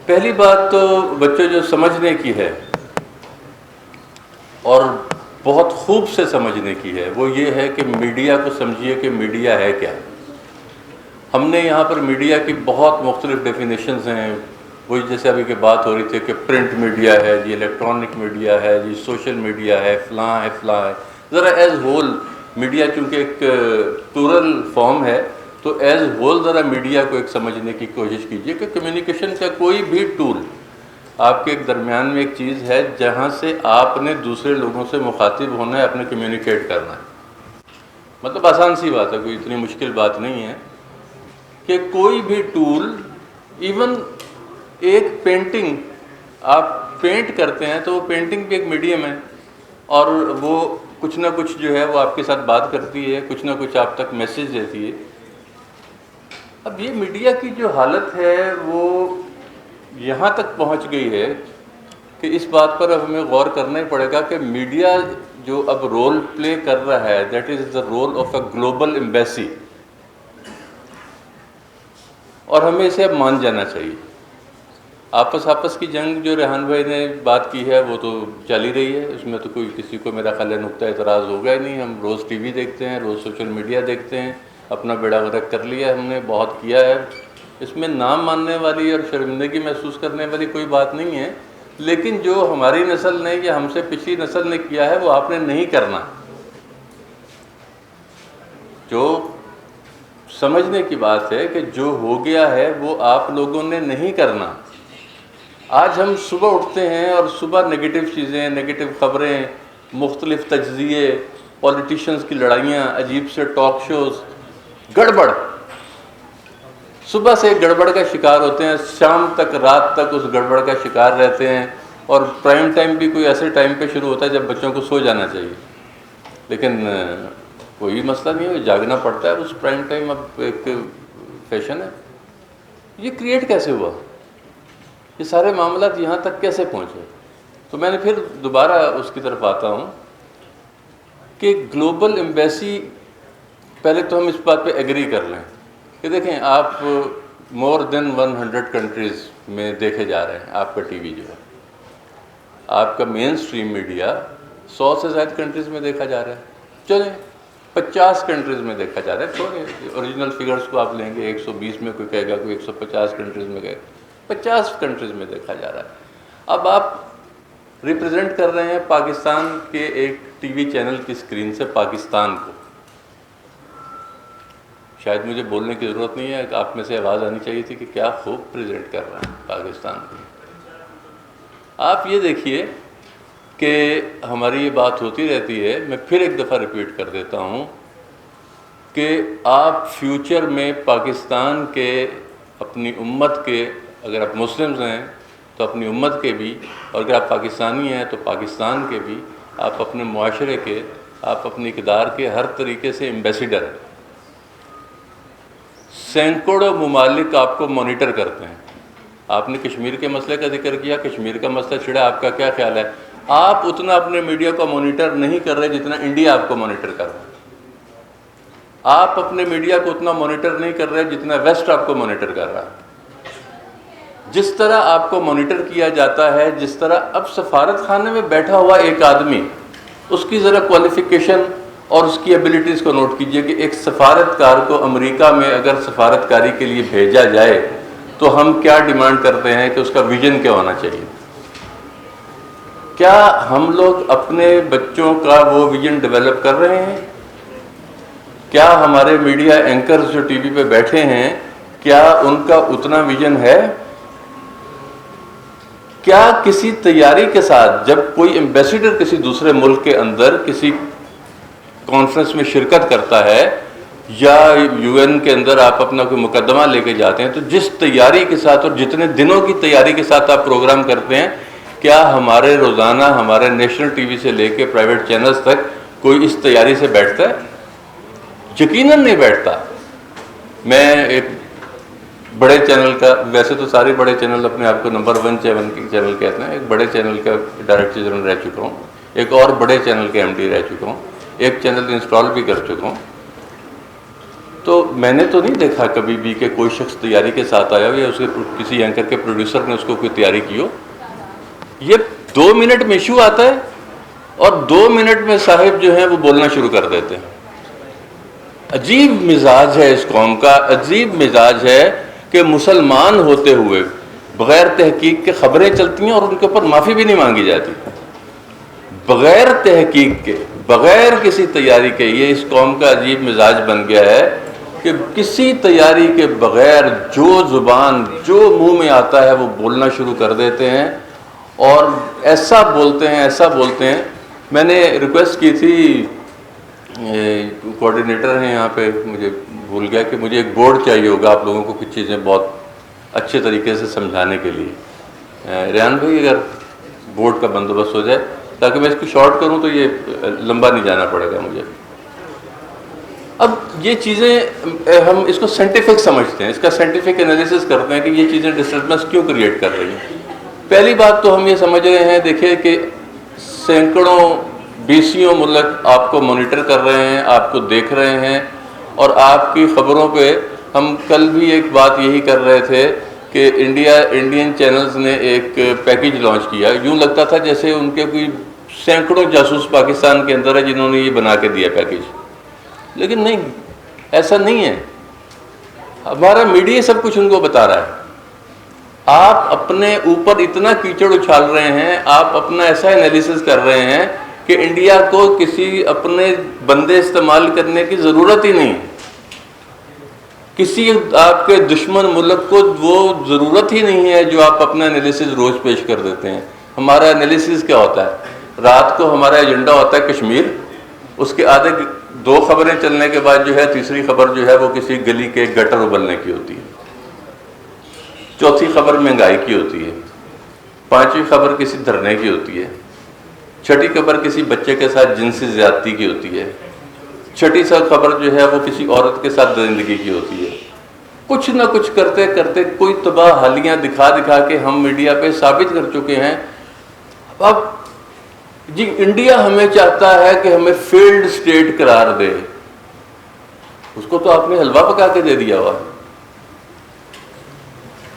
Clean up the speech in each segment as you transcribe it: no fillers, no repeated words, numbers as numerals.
پہلی بات تو بچوں جو سمجھنے کی ہے اور بہت خوب سے سمجھنے کی ہے وہ یہ ہے کہ میڈیا کو سمجھیے کہ میڈیا ہے کیا۔ ہم نے یہاں پر میڈیا کی بہت مختلف ڈیفینیشنز ہیں، وہی جیسے ابھی کی بات ہو رہی تھی کہ پرنٹ میڈیا ہے جی، الیکٹرانک میڈیا ہے جی، سوشل میڈیا ہے، فلاں ہے فلاں ہے۔ ذرا ایز ہول میڈیا چونکہ ایک پلورل فارم ہے تو ایز ہول ذرا میڈیا کو ایک سمجھنے کی کوشش کیجیے کہ کمیونیکیشن کا کوئی بھی ٹول آپ کے ایک درمیان میں ایک چیز ہے جہاں سے آپ نے دوسرے لوگوں سے مخاطب ہونا ہے، اپنے کمیونیکیٹ کرنا ہے۔ مطلب آسان سی بات ہے، کوئی اتنی مشکل بات نہیں ہے کہ کوئی بھی ٹول، ایون ایک پینٹنگ آپ پینٹ کرتے ہیں تو وہ پینٹنگ بھی ایک میڈیم ہے اور وہ کچھ نہ کچھ جو ہے وہ آپ کے ساتھ بات کرتی ہے، کچھ نہ کچھ آپ تک میسیج دیتی ہے۔ اب یہ میڈیا کی جو حالت ہے وہ یہاں تک پہنچ گئی ہے کہ اس بات پر اب ہمیں غور کرنا ہی پڑے گا کہ میڈیا جو اب رول پلے کر رہا ہے that is the role of a global embassy, اور ہمیں اسے اب مان جانا چاہیے۔ آپس کی جنگ جو ریحان بھائی نے بات کی ہے وہ تو چل ہی رہی ہے، اس میں تو کوئی کسی کو میرا خیال ہے نقطہ اعتراض ہوگا ہی نہیں۔ ہم روز ٹی وی دیکھتے ہیں، روز سوشل میڈیا دیکھتے ہیں، اپنا بیڑا غرق کر لیا ہے، ہم نے بہت کیا ہے۔ اس میں نام ماننے والی اور شرمندگی محسوس کرنے والی کوئی بات نہیں ہے، لیکن جو ہماری نسل نے یا ہم سے پچھلی نسل نے کیا ہے وہ آپ نے نہیں کرنا۔ جو سمجھنے کی بات ہے کہ جو ہو گیا ہے وہ آپ لوگوں نے نہیں کرنا۔ آج ہم صبح اٹھتے ہیں اور صبح نگیٹو چیزیں، نگیٹو خبریں، مختلف تجزیے، پولیٹیشنز کی لڑائیاں، عجیب سے ٹاک شوز، گڑبڑ، صبح سے گڑبڑ کا شکار ہوتے ہیں، شام تک رات تک اس گڑبڑ کا شکار رہتے ہیں، اور پرائم ٹائم بھی کوئی ایسے ٹائم پہ شروع ہوتا ہے جب بچوں کو سو جانا چاہیے، لیکن کوئی مسئلہ نہیں ہے، جاگنا پڑتا ہے اس پرائم ٹائم، اب ایک فیشن ہے۔ یہ کریٹ کیسے ہوا؟ یہ سارے معاملات یہاں تک کیسے پہنچے؟ تو میں نے پھر دوبارہ اس کی طرف آتا ہوں کہ گلوبل ایمبیسی، پہلے تو ہم اس بات پہ ایگری کر لیں کہ دیکھیں آپ مور دین 100 کنٹریز میں دیکھے جا رہے ہیں، آپ کا ٹی وی جو ہے، آپ کا مین سٹریم میڈیا 100 سے زائد کنٹریز میں دیکھا جا رہا ہے، چلیں 50 کنٹریز میں دیکھا جا رہا ہے، چھوڑیں اوریجنل فگرز کو آپ لیں گے، 120 میں کوئی کہے گا، کوئی 150 کنٹریز میں کہے گا، 50 کنٹریز میں دیکھا جا رہا ہے۔ اب آپ ریپرزینٹ کر رہے ہیں پاکستان کے ایک ٹی وی چینل کی اسکرین سے پاکستان کو، شاید مجھے بولنے کی ضرورت نہیں ہے، آپ میں سے آواز آنی چاہیے تھی کہ کیا خوب پریزنٹ کر رہے ہیں پاکستان کو۔ آپ یہ دیکھیے کہ ہماری یہ بات ہوتی رہتی ہے، میں پھر ایک دفعہ ریپیٹ کر دیتا ہوں کہ آپ فیوچر میں پاکستان کے، اپنی امت کے، اگر آپ مسلمز ہیں تو اپنی امت کے بھی، اور اگر آپ پاکستانی ہیں تو پاکستان کے بھی، آپ اپنے معاشرے کے، آپ اپنی اقدار کے ہر طریقے سے ایمبیسیڈر ہیں۔ سینکڑوں ممالک آپ کو مانیٹر کرتے ہیں۔ آپ نے کشمیر کے مسئلے کا ذکر کیا، کشمیر کا مسئلہ چھڑا، آپ کا کیا خیال ہے؟ آپ اتنا اپنے میڈیا کو مانیٹر نہیں کر رہے جتنا انڈیا آپ کو مانیٹر کر رہا ہے۔ آپ اپنے میڈیا کو اتنا مانیٹر نہیں کر رہے جتنا ویسٹ آپ کو مانیٹر کر رہا ہے۔ جس طرح آپ کو مانیٹر کیا جاتا ہے، جس طرح اب سفارت خانے میں بیٹھا ہوا ایک آدمی، اس کی ذرا کوالیفیکیشن اور اس کی ایبلٹیز کو نوٹ کیجئے کہ ایک سفارتکار کو امریکہ میں اگر سفارتکاری کے لیے بھیجا جائے تو ہم کیا ڈیمانڈ کرتے ہیں کہ اس کا ویژن کیا ہونا چاہیے۔ کیا ہم لوگ اپنے بچوں کا وہ ویژن ڈیولپ کر رہے ہیں؟ کیا ہمارے میڈیا اینکرز جو ٹی وی پہ بیٹھے ہیں، کیا ان کا اتنا ویژن ہے؟ کیا کسی تیاری کے ساتھ جب کوئی ایمبیسیڈر کسی دوسرے ملک کے اندر کسی کانفرنس میں شرکت کرتا ہے یا یو این کے اندر آپ اپنا کوئی مقدمہ لے کے جاتے ہیں، تو جس تیاری کے ساتھ اور جتنے دنوں کی تیاری کے ساتھ آپ پروگرام کرتے ہیں، کیا ہمارے روزانہ ہمارے نیشنل ٹی وی سے لے کے پرائیویٹ چینلز تک کوئی اس تیاری سے بیٹھتا ہے؟ یقیناً نہیں بیٹھتا۔ میں ایک بڑے چینل کا، ویسے تو سارے بڑے چینل اپنے آپ کو نمبر 1 چینل کہتے ہیں، ایک بڑے چینل کا ڈائریکٹر جنرل رہ چکا ہوں، ایک اور بڑے چینل کے ایم ڈی رہ چکا ہوں، ایک چینل انسٹال بھی کر چکا ہوں۔ تو میں نے تو نہیں دیکھا کبھی بھی کہ کوئی شخص تیاری کے ساتھ آیا ہو یا اس کے کسی اینکر کے پروڈیوسر نے اس کو کوئی تیاری کی ہو. یہ 2 منٹ میں ایشو آتا ہے اور 2 منٹ میں صاحب جو ہیں وہ بولنا شروع کر دیتے ہیں. عجیب مزاج ہے اس قوم کا، عجیب مزاج ہے کہ مسلمان ہوتے ہوئے بغیر تحقیق کے خبریں چلتی ہیں اور ان کے اوپر معافی بھی نہیں مانگی جاتی. بغیر تحقیق کے، بغیر کسی تیاری کے، یہ اس قوم کا عجیب مزاج بن گیا ہے کہ کسی تیاری کے بغیر جو زبان جو منہ میں آتا ہے وہ بولنا شروع کر دیتے ہیں اور ایسا بولتے ہیں، ایسا بولتے ہیں. میں نے ریکویسٹ کی تھی، کوآرڈینیٹر ہیں یہاں پہ، مجھے بھول گیا، کہ مجھے ایک بورڈ چاہیے ہوگا آپ لوگوں کو کچھ چیزیں بہت اچھے طریقے سے سمجھانے کے لیے. ریحان بھائی اگر بورڈ کا بندوبست ہو جائے تاکہ میں اس کو شارٹ کروں تو یہ لمبا نہیں جانا پڑے گا مجھے. اب یہ چیزیں ہم اس کو سائنٹیفک سمجھتے ہیں، اس کا سائنٹیفک انالیسس کرتے ہیں کہ یہ چیزیں ڈسٹربنس کیوں کریٹ کر رہی ہیں. پہلی بات تو ہم یہ سمجھ رہے ہیں، دیکھیں کہ سینکڑوں بیسیوں ملک آپ کو مانیٹر کر رہے ہیں، آپ کو دیکھ رہے ہیں، اور آپ کی خبروں پہ ہم کل بھی ایک بات یہی کر رہے تھے کہ انڈین چینلز نے ایک پیکیج لانچ کیا. یوں لگتا تھا جیسے ان کے کوئی سینکڑوں جاسوس پاکستان کے اندر ہے جنہوں نے یہ بنا کے دیا پیکیج، لیکن نہیں، ایسا نہیں ہے. ہمارا میڈیا سب کچھ ان کو بتا رہا ہے. آپ اپنے اوپر اتنا کیچڑ اچھال رہے ہیں، آپ اپنا ایسا انالیسس کر رہے ہیں کہ انڈیا کو کسی اپنے بندے استعمال کرنے کی ضرورت ہی نہیں. کسی آپ کے دشمن ملک کو وہ ضرورت ہی نہیں ہے جو آپ اپنا انالیسس روز پیش کر دیتے ہیں. ہمارا انالیسس کیا ہوتا ہے؟ رات کو ہمارا ایجنڈا ہوتا ہے کشمیر، اس کے آدھے 2 خبریں چلنے کے بعد جو ہے تیسری خبر جو ہے وہ کسی گلی کے گٹر ابلنے کی ہوتی ہے، چوتھی خبر مہنگائی کی ہوتی ہے، 5ویں خبر کسی دھرنے کی ہوتی ہے، 6ٹھی خبر کسی بچے کے ساتھ جنسی زیادتی کی ہوتی ہے، 6ٹھی خبر جو ہے وہ کسی عورت کے ساتھ زندگی کی ہوتی ہے. کچھ نہ کچھ کرتے کرتے کوئی تباہ حالیاں دکھا دکھا کے ہم میڈیا پہ ثابت کر چکے ہیں. اب جی انڈیا ہمیں چاہتا ہے کہ ہمیں فیلڈ اسٹیٹ قرار دے، اس کو تو آپ نے حلوہ پکا کے دے دیا ہوا.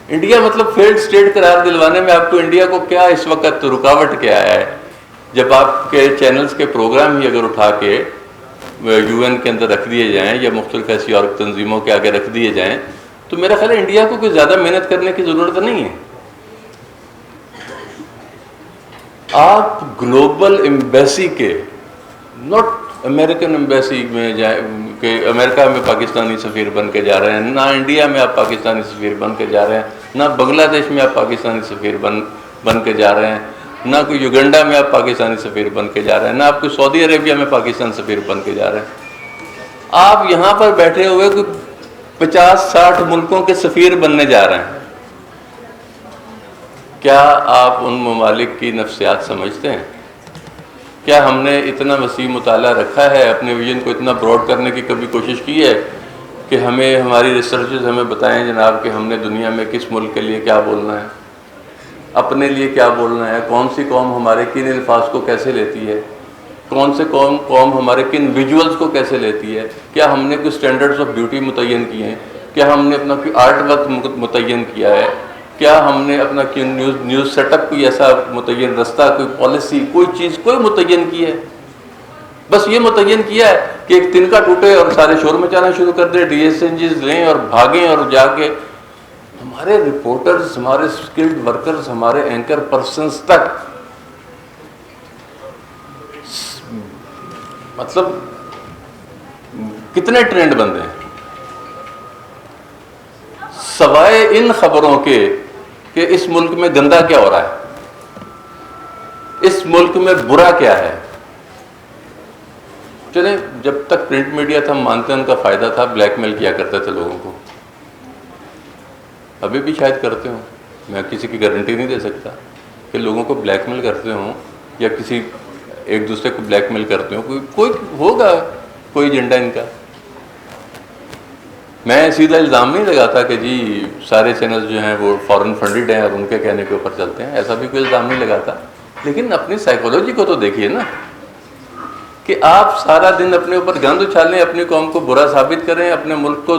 انڈیا مطلب فیلڈ اسٹیٹ قرار دلوانے میں آپ کو انڈیا کو کیا اس وقت رکاوٹ کیا ہے؟ جب آپ کے چینلز کے پروگرام ہی اگر اٹھا کے UN کے اندر رکھ دیے جائیں یا مختلف ایسی اور تنظیموں کے آگے رکھ دیے جائیں تو میرا خیال ہے انڈیا کو کوئی زیادہ محنت کرنے کی ضرورت نہیں ہے. آپ گلوبل ایمبیسی کے، ناٹ امریکن ایمبیسی میں جائیں کہ امریکہ میں پاکستانی سفیر بن کے جا رہے ہیں، نہ انڈیا میں آپ پاکستانی سفیر بن کے جا رہے ہیں، نہ بنگلہ دیش میں آپ پاکستانی سفیر بن کے جا رہے ہیں، نہ کوئی یوگنڈا میں آپ پاکستانی سفیر بن کے جا رہے ہیں، نہ آپ کوئی سعودی عربیہ میں پاکستان سفیر بن کے جا رہے ہیں. آپ یہاں پر بیٹھے ہوئے کوئی 50-60 ملکوں کے سفیر بننے جا رہے ہیں. کیا آپ ان ممالک کی نفسیات سمجھتے ہیں؟ کیا ہم نے اتنا وسیع مطالعہ رکھا ہے، اپنے ویژن کو اتنا براڈ کرنے کی کبھی کوشش کی ہے کہ ہمیں ہماری ریسرچز ہمیں بتائیں جناب کہ ہم نے دنیا میں کس ملک کے لیے کیا بولنا ہے، اپنے لیے کیا بولنا ہے، کون سی قوم ہمارے کن الفاظ کو کیسے لیتی ہے، کون سے قوم ہمارے کن ویژولز کو کیسے لیتی ہے؟ کیا ہم نے کوئی سٹینڈرڈز آف بیوٹی متعین کیے ہیں؟ کیا ہم نے اپنا کوئی آرٹ ورک متعین کیا ہے؟ کیا ہم نے اپنا نیوز سیٹ اپ کوئی ایسا متعین رستہ، کوئی پالیسی، کوئی چیز کوئی متعین کی ہے؟ بس یہ متعین کیا ہے کہ ایک تنکا ٹوٹے اور سارے شور مچانا شروع کر دیں، DSNGs لیں اور بھاگیں اور جا کے ہمارے رپورٹرز، ہمارے اسکلڈ ورکرز، ہمارے اینکر پرسنز تک مطلب کتنے ٹرینڈ بندے ہیں سوائے ان خبروں کے کہ اس ملک میں گندا کیا ہو رہا ہے، اس ملک میں برا کیا ہے. چلیں جب تک پرنٹ میڈیا تھا ہم مانتے ہیں ان کا فائدہ تھا، بلیک میل کیا کرتے تھے لوگوں کو، ابھی بھی شاید کرتے ہوں، میں کسی کی گارنٹی نہیں دے سکتا کہ لوگوں کو بلیک میل کرتے ہوں یا کسی ایک دوسرے کو بلیک میل کرتے ہوں، کوئی ہوگا کوئی ایجنڈا ان کا. میں سیدھا الزام نہیں لگاتا کہ جی سارے چینل جو ہیں وہ فورن فنڈڈ ہیں اور ان کے کہنے کے اوپر چلتے ہیں، ایسا بھی کوئی الزام نہیں لگاتا، لیکن اپنی سائیکولوجی کو تو دیکھیے نا. کہ آپ سارا دن اپنے اوپر گند اچھالیں، اپنی قوم کو برا ثابت کریں، اپنے ملک کو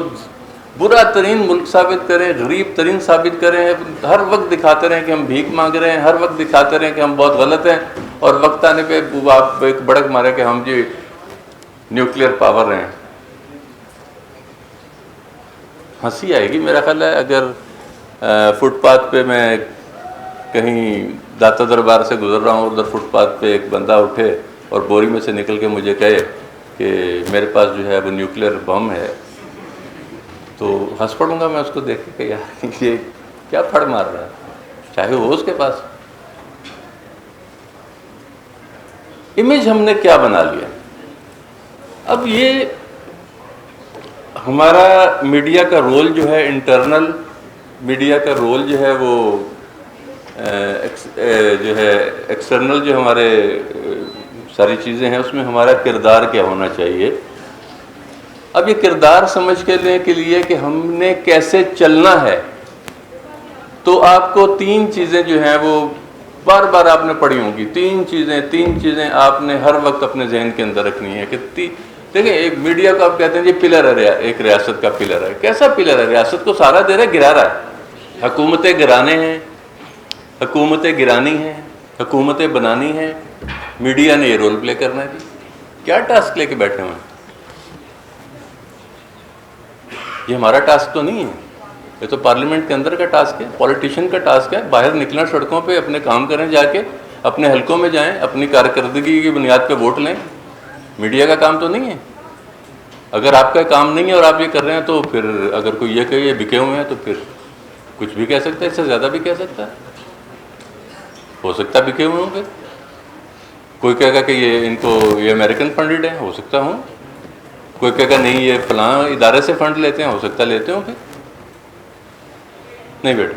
برا ترین ملک ثابت کریں، غریب ترین ثابت کریں، ہر وقت دکھاتے رہیں کہ ہم بھیک مانگ رہے ہیں، ہر وقت دکھاتے رہیں کہ ہم بہت غلط ہیں، اور وقت آنے پہ آپ ایک بڑک مارے کہ ہم جی نیوکلیئر پاور ہیں. ہنسی آئے گی میرا خیال ہے اگر فٹ پاتھ پہ میں کہیں داتا دربار سے گزر رہا ہوں، ادھر فٹ پاتھ پہ ایک بندہ اٹھے اور بوری میں سے نکل کے مجھے کہے کہ میرے پاس جو ہے وہ نیوکلیئر بم ہے، تو ہنس پڑوں گا میں اس کو دیکھ کے کہ یار یہ کیا پھڑ مار رہا ہے، چاہے ہو اس کے پاس. امیج ہم نے کیا بنا لیا. اب یہ ہمارا میڈیا کا رول جو ہے، انٹرنل میڈیا کا رول جو ہے وہ جو ہے ایکسٹرنل جو ہمارے ساری چیزیں ہیں اس میں ہمارا کردار کیا ہونا چاہیے. اب یہ کردار سمجھ کے لینے کے لیے کہ ہم نے کیسے چلنا ہے، تو آپ کو 3 چیزیں جو ہیں وہ بار بار آپ نے پڑھی ہوں گی. 3 چیزیں آپ نے ہر وقت اپنے ذہن کے اندر رکھنی ہے کہ دیکھیں ایک میڈیا کو آپ کہتے ہیں یہ پلر ہے، ایک ریاست کا پلر ہے. کیسا پلر ہے؟ ریاست کو سارا دے رہا ہے، گرا رہا ہے. حکومتیں گرانے ہیں، حکومتیں گرانی ہیں، حکومتیں بنانی ہیں. میڈیا نے یہ رول پلے کرنا ہے. جی کیا ٹاسک لے کے بیٹھے ہوئے ہیں؟ یہ ہمارا ٹاسک تو نہیں ہے، یہ تو پارلیمنٹ کے اندر کا ٹاسک ہے، پولیٹیشین کا ٹاسک ہے. باہر نکلنا سڑکوں پہ اپنے کام کریں، جا کے اپنے حلقوں میں جائیں، اپنی کارکردگی کی بنیاد پہ ووٹ لیں. میڈیا کا کام تو نہیں ہے. اگر آپ کا کام نہیں ہے اور آپ یہ کر رہے ہیں تو پھر اگر کوئی یہ کہ یہ بکے ہوئے ہیں تو پھر کچھ بھی کہہ سکتا ہے، اس سے زیادہ بھی کہہ سکتا ہے. ہو سکتا ہے بکے ہوئے ہوں گے. کوئی کہے گا کہ یہ امریکن فنڈڈ ہیں، ہو سکتا ہوں. کوئی کہے گا نہیں یہ فلاں ادارے سے فنڈ لیتے ہیں، ہو سکتا ہے لیتے ہوں گے. نہیں بیٹا،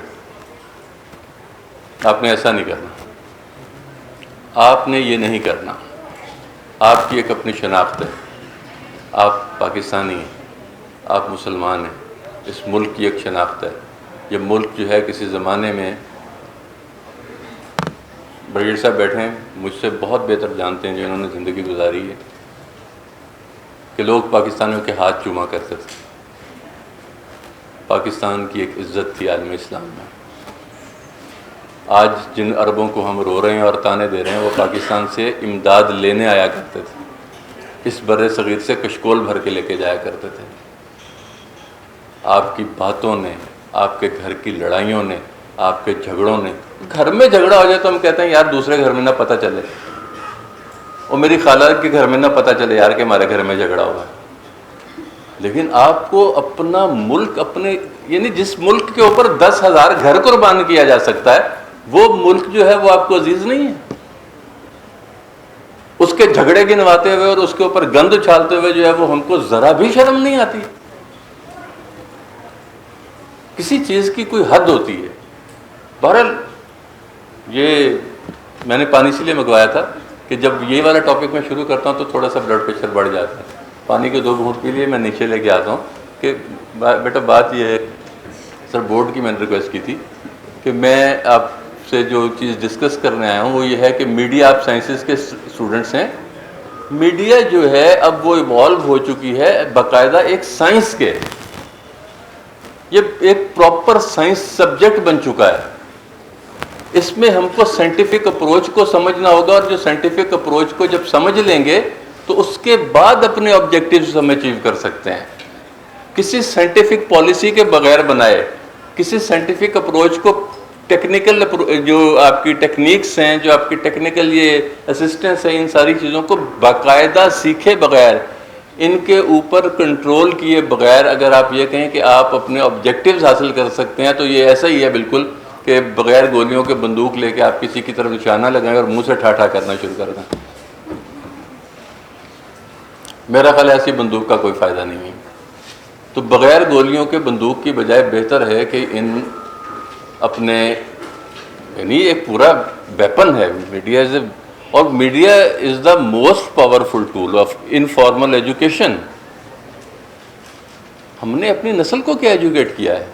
آپ نے ایسا نہیں کرنا، آپ نے یہ نہیں کرنا. آپ کی ایک اپنی شناخت ہے، آپ پاکستانی ہیں، آپ مسلمان ہیں. اس ملک کی ایک شناخت ہے. یہ ملک جو ہے کسی زمانے میں، بریلوی صاحب بیٹھے ہیں مجھ سے بہت بہتر جانتے ہیں جو انہوں نے زندگی گزاری ہے، کہ لوگ پاکستانیوں کے ہاتھ چوما کرتے تھے. پاکستان کی ایک عزت تھی عالم اسلام میں. آج جن عربوں کو ہم رو رہے ہیں اور تانے دے رہے ہیں وہ پاکستان سے امداد لینے آیا کرتے تھے. اس بر صغیر سے کشکول بھر کے لے کے جایا کرتے تھے. آپ کی باتوں نے، آپ کے گھر کی لڑائیوں نے، آپ کے جھگڑوں نے، گھر میں جھگڑا ہو جائے تو ہم کہتے ہیں یار دوسرے گھر میں نہ پتہ چلے، اور میری خالہ کے گھر میں نہ پتہ چلے یار کہ ہمارے گھر میں جھگڑا ہوا ہے. لیکن آپ کو اپنا ملک، اپنے یعنی جس ملک کے اوپر 10,000 گھر قربان کیا جا سکتا ہے، وہ ملک جو ہے وہ آپ کو عزیز نہیں ہے. اس کے جھگڑے گنواتے ہوئے اور اس کے اوپر گند اچھالتے ہوئے جو ہے وہ ہم کو ذرا بھی شرم نہیں آتی. کسی چیز کی کوئی حد ہوتی ہے. بہرحال یہ میں نے پانی اسی لیے منگوایا تھا کہ جب یہ والا ٹاپک میں شروع کرتا ہوں تو تھوڑا سا بلڈ پریشر بڑھ جاتا ہے. پانی کے 2 گھونٹ کے لیے میں نیچے لے کے آتا ہوں کہ بیٹا بات یہ ہے، سر بورڈ کی میں نے ریکویسٹ کی تھی کہ میں آپ سے جو چیز ڈسکس کرنے آیا ہوں وہ یہ ہے کہ میڈیا، آپ سائنسز کے اسٹوڈنٹس ہیں، میڈیا جو ہے اب وہ ایوالو ہو چکی ہے باقاعدہ ایک سائنس کے، یہ ایک پراپر سائنس سبجیکٹ بن چکا ہے. اس میں ہم کو سائنٹیفک اپروچ کو سمجھنا ہوگا، اور جو سائنٹیفک اپروچ کو جب سمجھ لیں گے تو اس کے بعد اپنے آبجیکٹیوز ہم اچیو کر سکتے ہیں. کسی سائنٹیفک پالیسی کے بغیر بنائے، کسی سائنٹیفک اپروچ کو ٹیکنیکل جو آپ کی ٹیکنیکس ہیں، جو آپ کی ٹیکنیکل یہ اسسٹنس ہیں، ان ساری چیزوں کو باقاعدہ سیکھے بغیر، ان کے اوپر کنٹرول کیے بغیر اگر آپ یہ کہیں کہ آپ اپنے آبجیکٹیوز حاصل کر سکتے ہیں تو یہ ایسا ہی ہے بالکل کہ بغیر گولیوں کے بندوق لے کے آپ کسی کی طرف نشانہ لگائیں اور منہ سے ٹھاٹھا کرنا شروع کر دیں. میرا خیال ایسی بندوق کا کوئی فائدہ نہیں ہے. تو بغیر گولیوں کے بندوق کی بجائے بہتر ہے کہ ان اپنے، یعنی ایک پورا ویپن ہے میڈیا، اور media is the most powerful tool of informal education. ہم نے اپنی نسل کو کیا ایجوکیٹ کیا ہے؟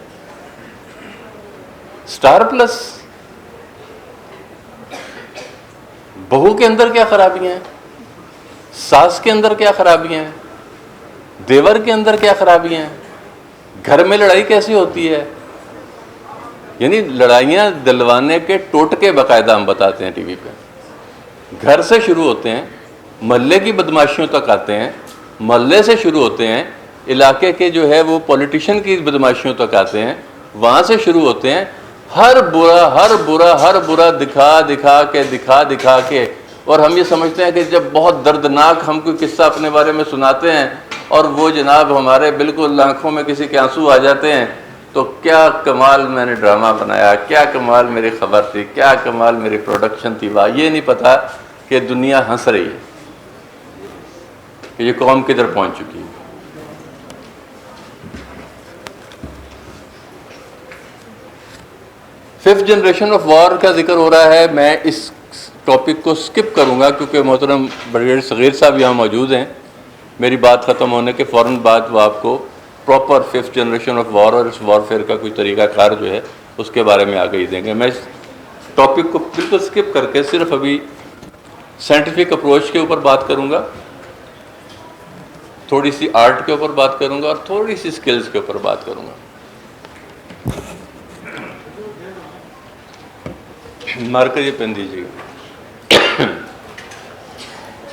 Star Plus. بہو کے اندر کیا خرابیاں ہیں؟ ساس کے اندر کیا خرابیاں ہیں, دیور کے اندر کیا خرابیاں ہیں, گھر میں لڑائی کیسی ہوتی ہے. یعنی لڑائیاں دلوانے کے ٹوٹکے باقاعدہ ہم بتاتے ہیں ٹی وی پہ. گھر سے شروع ہوتے ہیں, محلے کی بدماشیوں تک آتے ہیں, محلے سے شروع ہوتے ہیں, علاقے کے جو ہے وہ پولیٹیشین کی بدماشیوں تک آتے ہیں, وہاں سے شروع ہوتے ہیں. ہر برا دکھا کے اور ہم یہ سمجھتے ہیں کہ جب بہت دردناک ہم کوئی قصہ اپنے بارے میں سناتے ہیں اور وہ جناب ہمارے بالکل آنکھوں میں کسی کے آنسو آ جاتے ہیں تو کیا کمال میں نے ڈرامہ بنایا, کیا کمال میری خبر تھی, کیا کمال میری پروڈکشن تھی. واہ, یہ نہیں پتا کہ دنیا ہنس رہی ہے کہ یہ قوم کدھر پہنچ چکی ہے. ففتھ جنریشن آف وار کا ذکر ہو رہا ہے. میں اس ٹاپک کو سکپ کروں گا کیونکہ محترم بریگیڈیئر صغیر صاحب یہاں موجود ہیں. میری بات ختم ہونے کے فوراً بعد وہ آپ کو proper fifth generation of war اور اس وارفیئر کا کوئی طریقہ کار جو ہے اس کے بارے میں آگے ہی دیں گے. میں اس ٹاپک کو بالکل سکپ کر کے صرف ابھی سائنٹیفک اپروچ کے اوپر بات کروں گا, تھوڑی سی آرٹ کے اوپر بات کروں گا اور تھوڑی سی سکلز کے اوپر بات کروں گا. مار کر یہ پین دیجیے گا.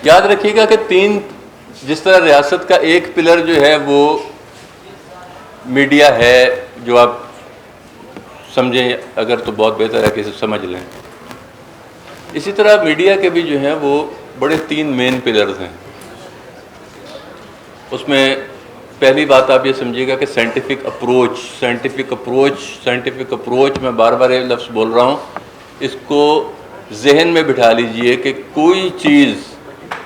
یاد رکھیے گا کہ تین, جس طرح ریاست کا ایک پلر جو ہے وہ میڈیا ہے, جو آپ سمجھیں اگر تو بہت بہتر ہے کہ اسے سمجھ لیں. اسی طرح میڈیا کے بھی جو ہیں وہ بڑے تین مین پلرز ہیں. اس میں پہلی بات آپ یہ سمجھیے گا کہ سائنٹیفک اپروچ میں بار بار یہ لفظ بول رہا ہوں, اس کو ذہن میں بٹھا لیجئے کہ کوئی چیز,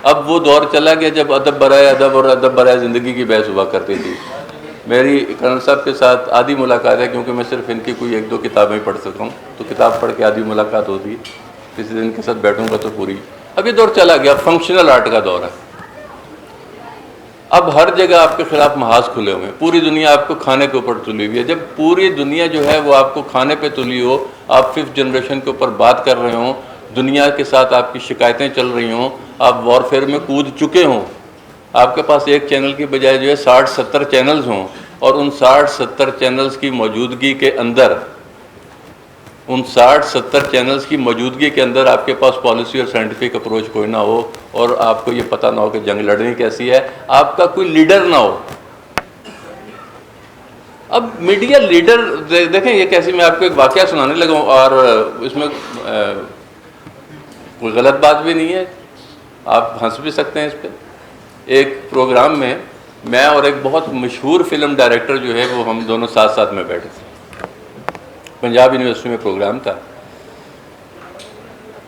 اب وہ دور چلا گیا جب ادب برائے ادب اور ادب برائے زندگی کی بحث ہوا کرتی تھی. میری کرنل صاحب کے ساتھ آدھی ملاقات ہے کیونکہ میں صرف ان کی کوئی ایک دو کتابیں پڑھ سکتا ہوں, تو کتاب پڑھ کے آدھی ملاقات ہوتی, کسی دن کے ساتھ بیٹھوں گا تو پوری. اب یہ دور چلا گیا, فنکشنل آرٹ کا دور ہے. اب ہر جگہ آپ کے خلاف محاذ کھلے ہوئے ہیں. پوری دنیا آپ کو کھانے کے اوپر تلی ہوئی ہے. جب پوری دنیا جو ہے وہ آپ کو کھانے پہ تلی ہو, آپ ففتھ جنریشن کے اوپر بات کر رہے ہوں, دنیا کے ساتھ آپ کی شکایتیں چل رہی ہوں, آپ وارفیئر میں کود چکے ہوں, آپ کے پاس ایک چینل کی بجائے جو ہے 60-70 چینلز ہوں, اور ان 60-70 چینلز کی موجودگی کے اندر آپ کے پاس پالیسی اور سائنٹیفک اپروچ کوئی نہ ہو, اور آپ کو یہ پتہ نہ ہو کہ جنگ لڑنی کیسی ہے, آپ کا کوئی لیڈر نہ ہو. اب میڈیا لیڈر دیکھیں یہ کیسی, میں آپ کو ایک واقعہ سنانے لگا ہوں اور اس میں کوئی غلط بات بھی نہیں ہے, آپ ہنس بھی سکتے ہیں اس پہ. ایک پروگرام میں میں اور ایک بہت مشہور فلم ڈائریکٹر جو ہے وہ ہم دونوں ساتھ ساتھ میں بیٹھے تھے. پنجاب یونیورسٹی میں پروگرام تھا.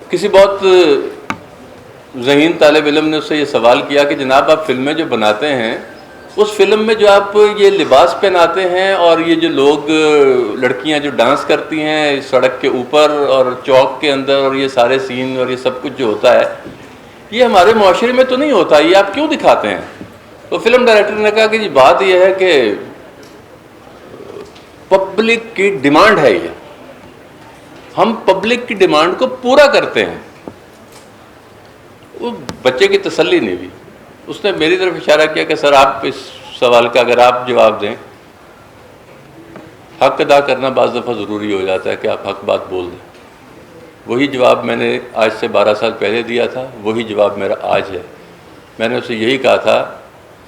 کسی بہت ذہین طالب علم نے اس سے یہ سوال کیا کہ جناب آپ فلمیں جو بناتے ہیں, اس فلم میں جو آپ یہ لباس پہناتے ہیں اور یہ جو لوگ لڑکیاں جو ڈانس کرتی ہیں سڑک کے اوپر اور چوک کے اندر, اور یہ سارے سین اور یہ سب کچھ جو ہوتا ہے, یہ ہمارے معاشرے میں تو نہیں ہوتا, یہ آپ کیوں دکھاتے ہیں؟ تو فلم ڈائریکٹر نے کہا کہ جی بات یہ ہے کہ پبلک کی ڈیمانڈ ہے, یہ ہم پبلک کی ڈیمانڈ کو پورا کرتے ہیں. وہ بچے کی تسلی نہیں ہوئی. اس نے میری طرف اشارہ کیا کہ سر آپ اس سوال کا اگر آپ جواب دیں, حق ادا کرنا بعض دفعہ ضروری ہو جاتا ہے کہ آپ حق بات بول دیں. وہی جواب میں نے آج سے 12 سال پہلے دیا تھا, وہی جواب میرا آج ہے. میں نے اسے یہی کہا تھا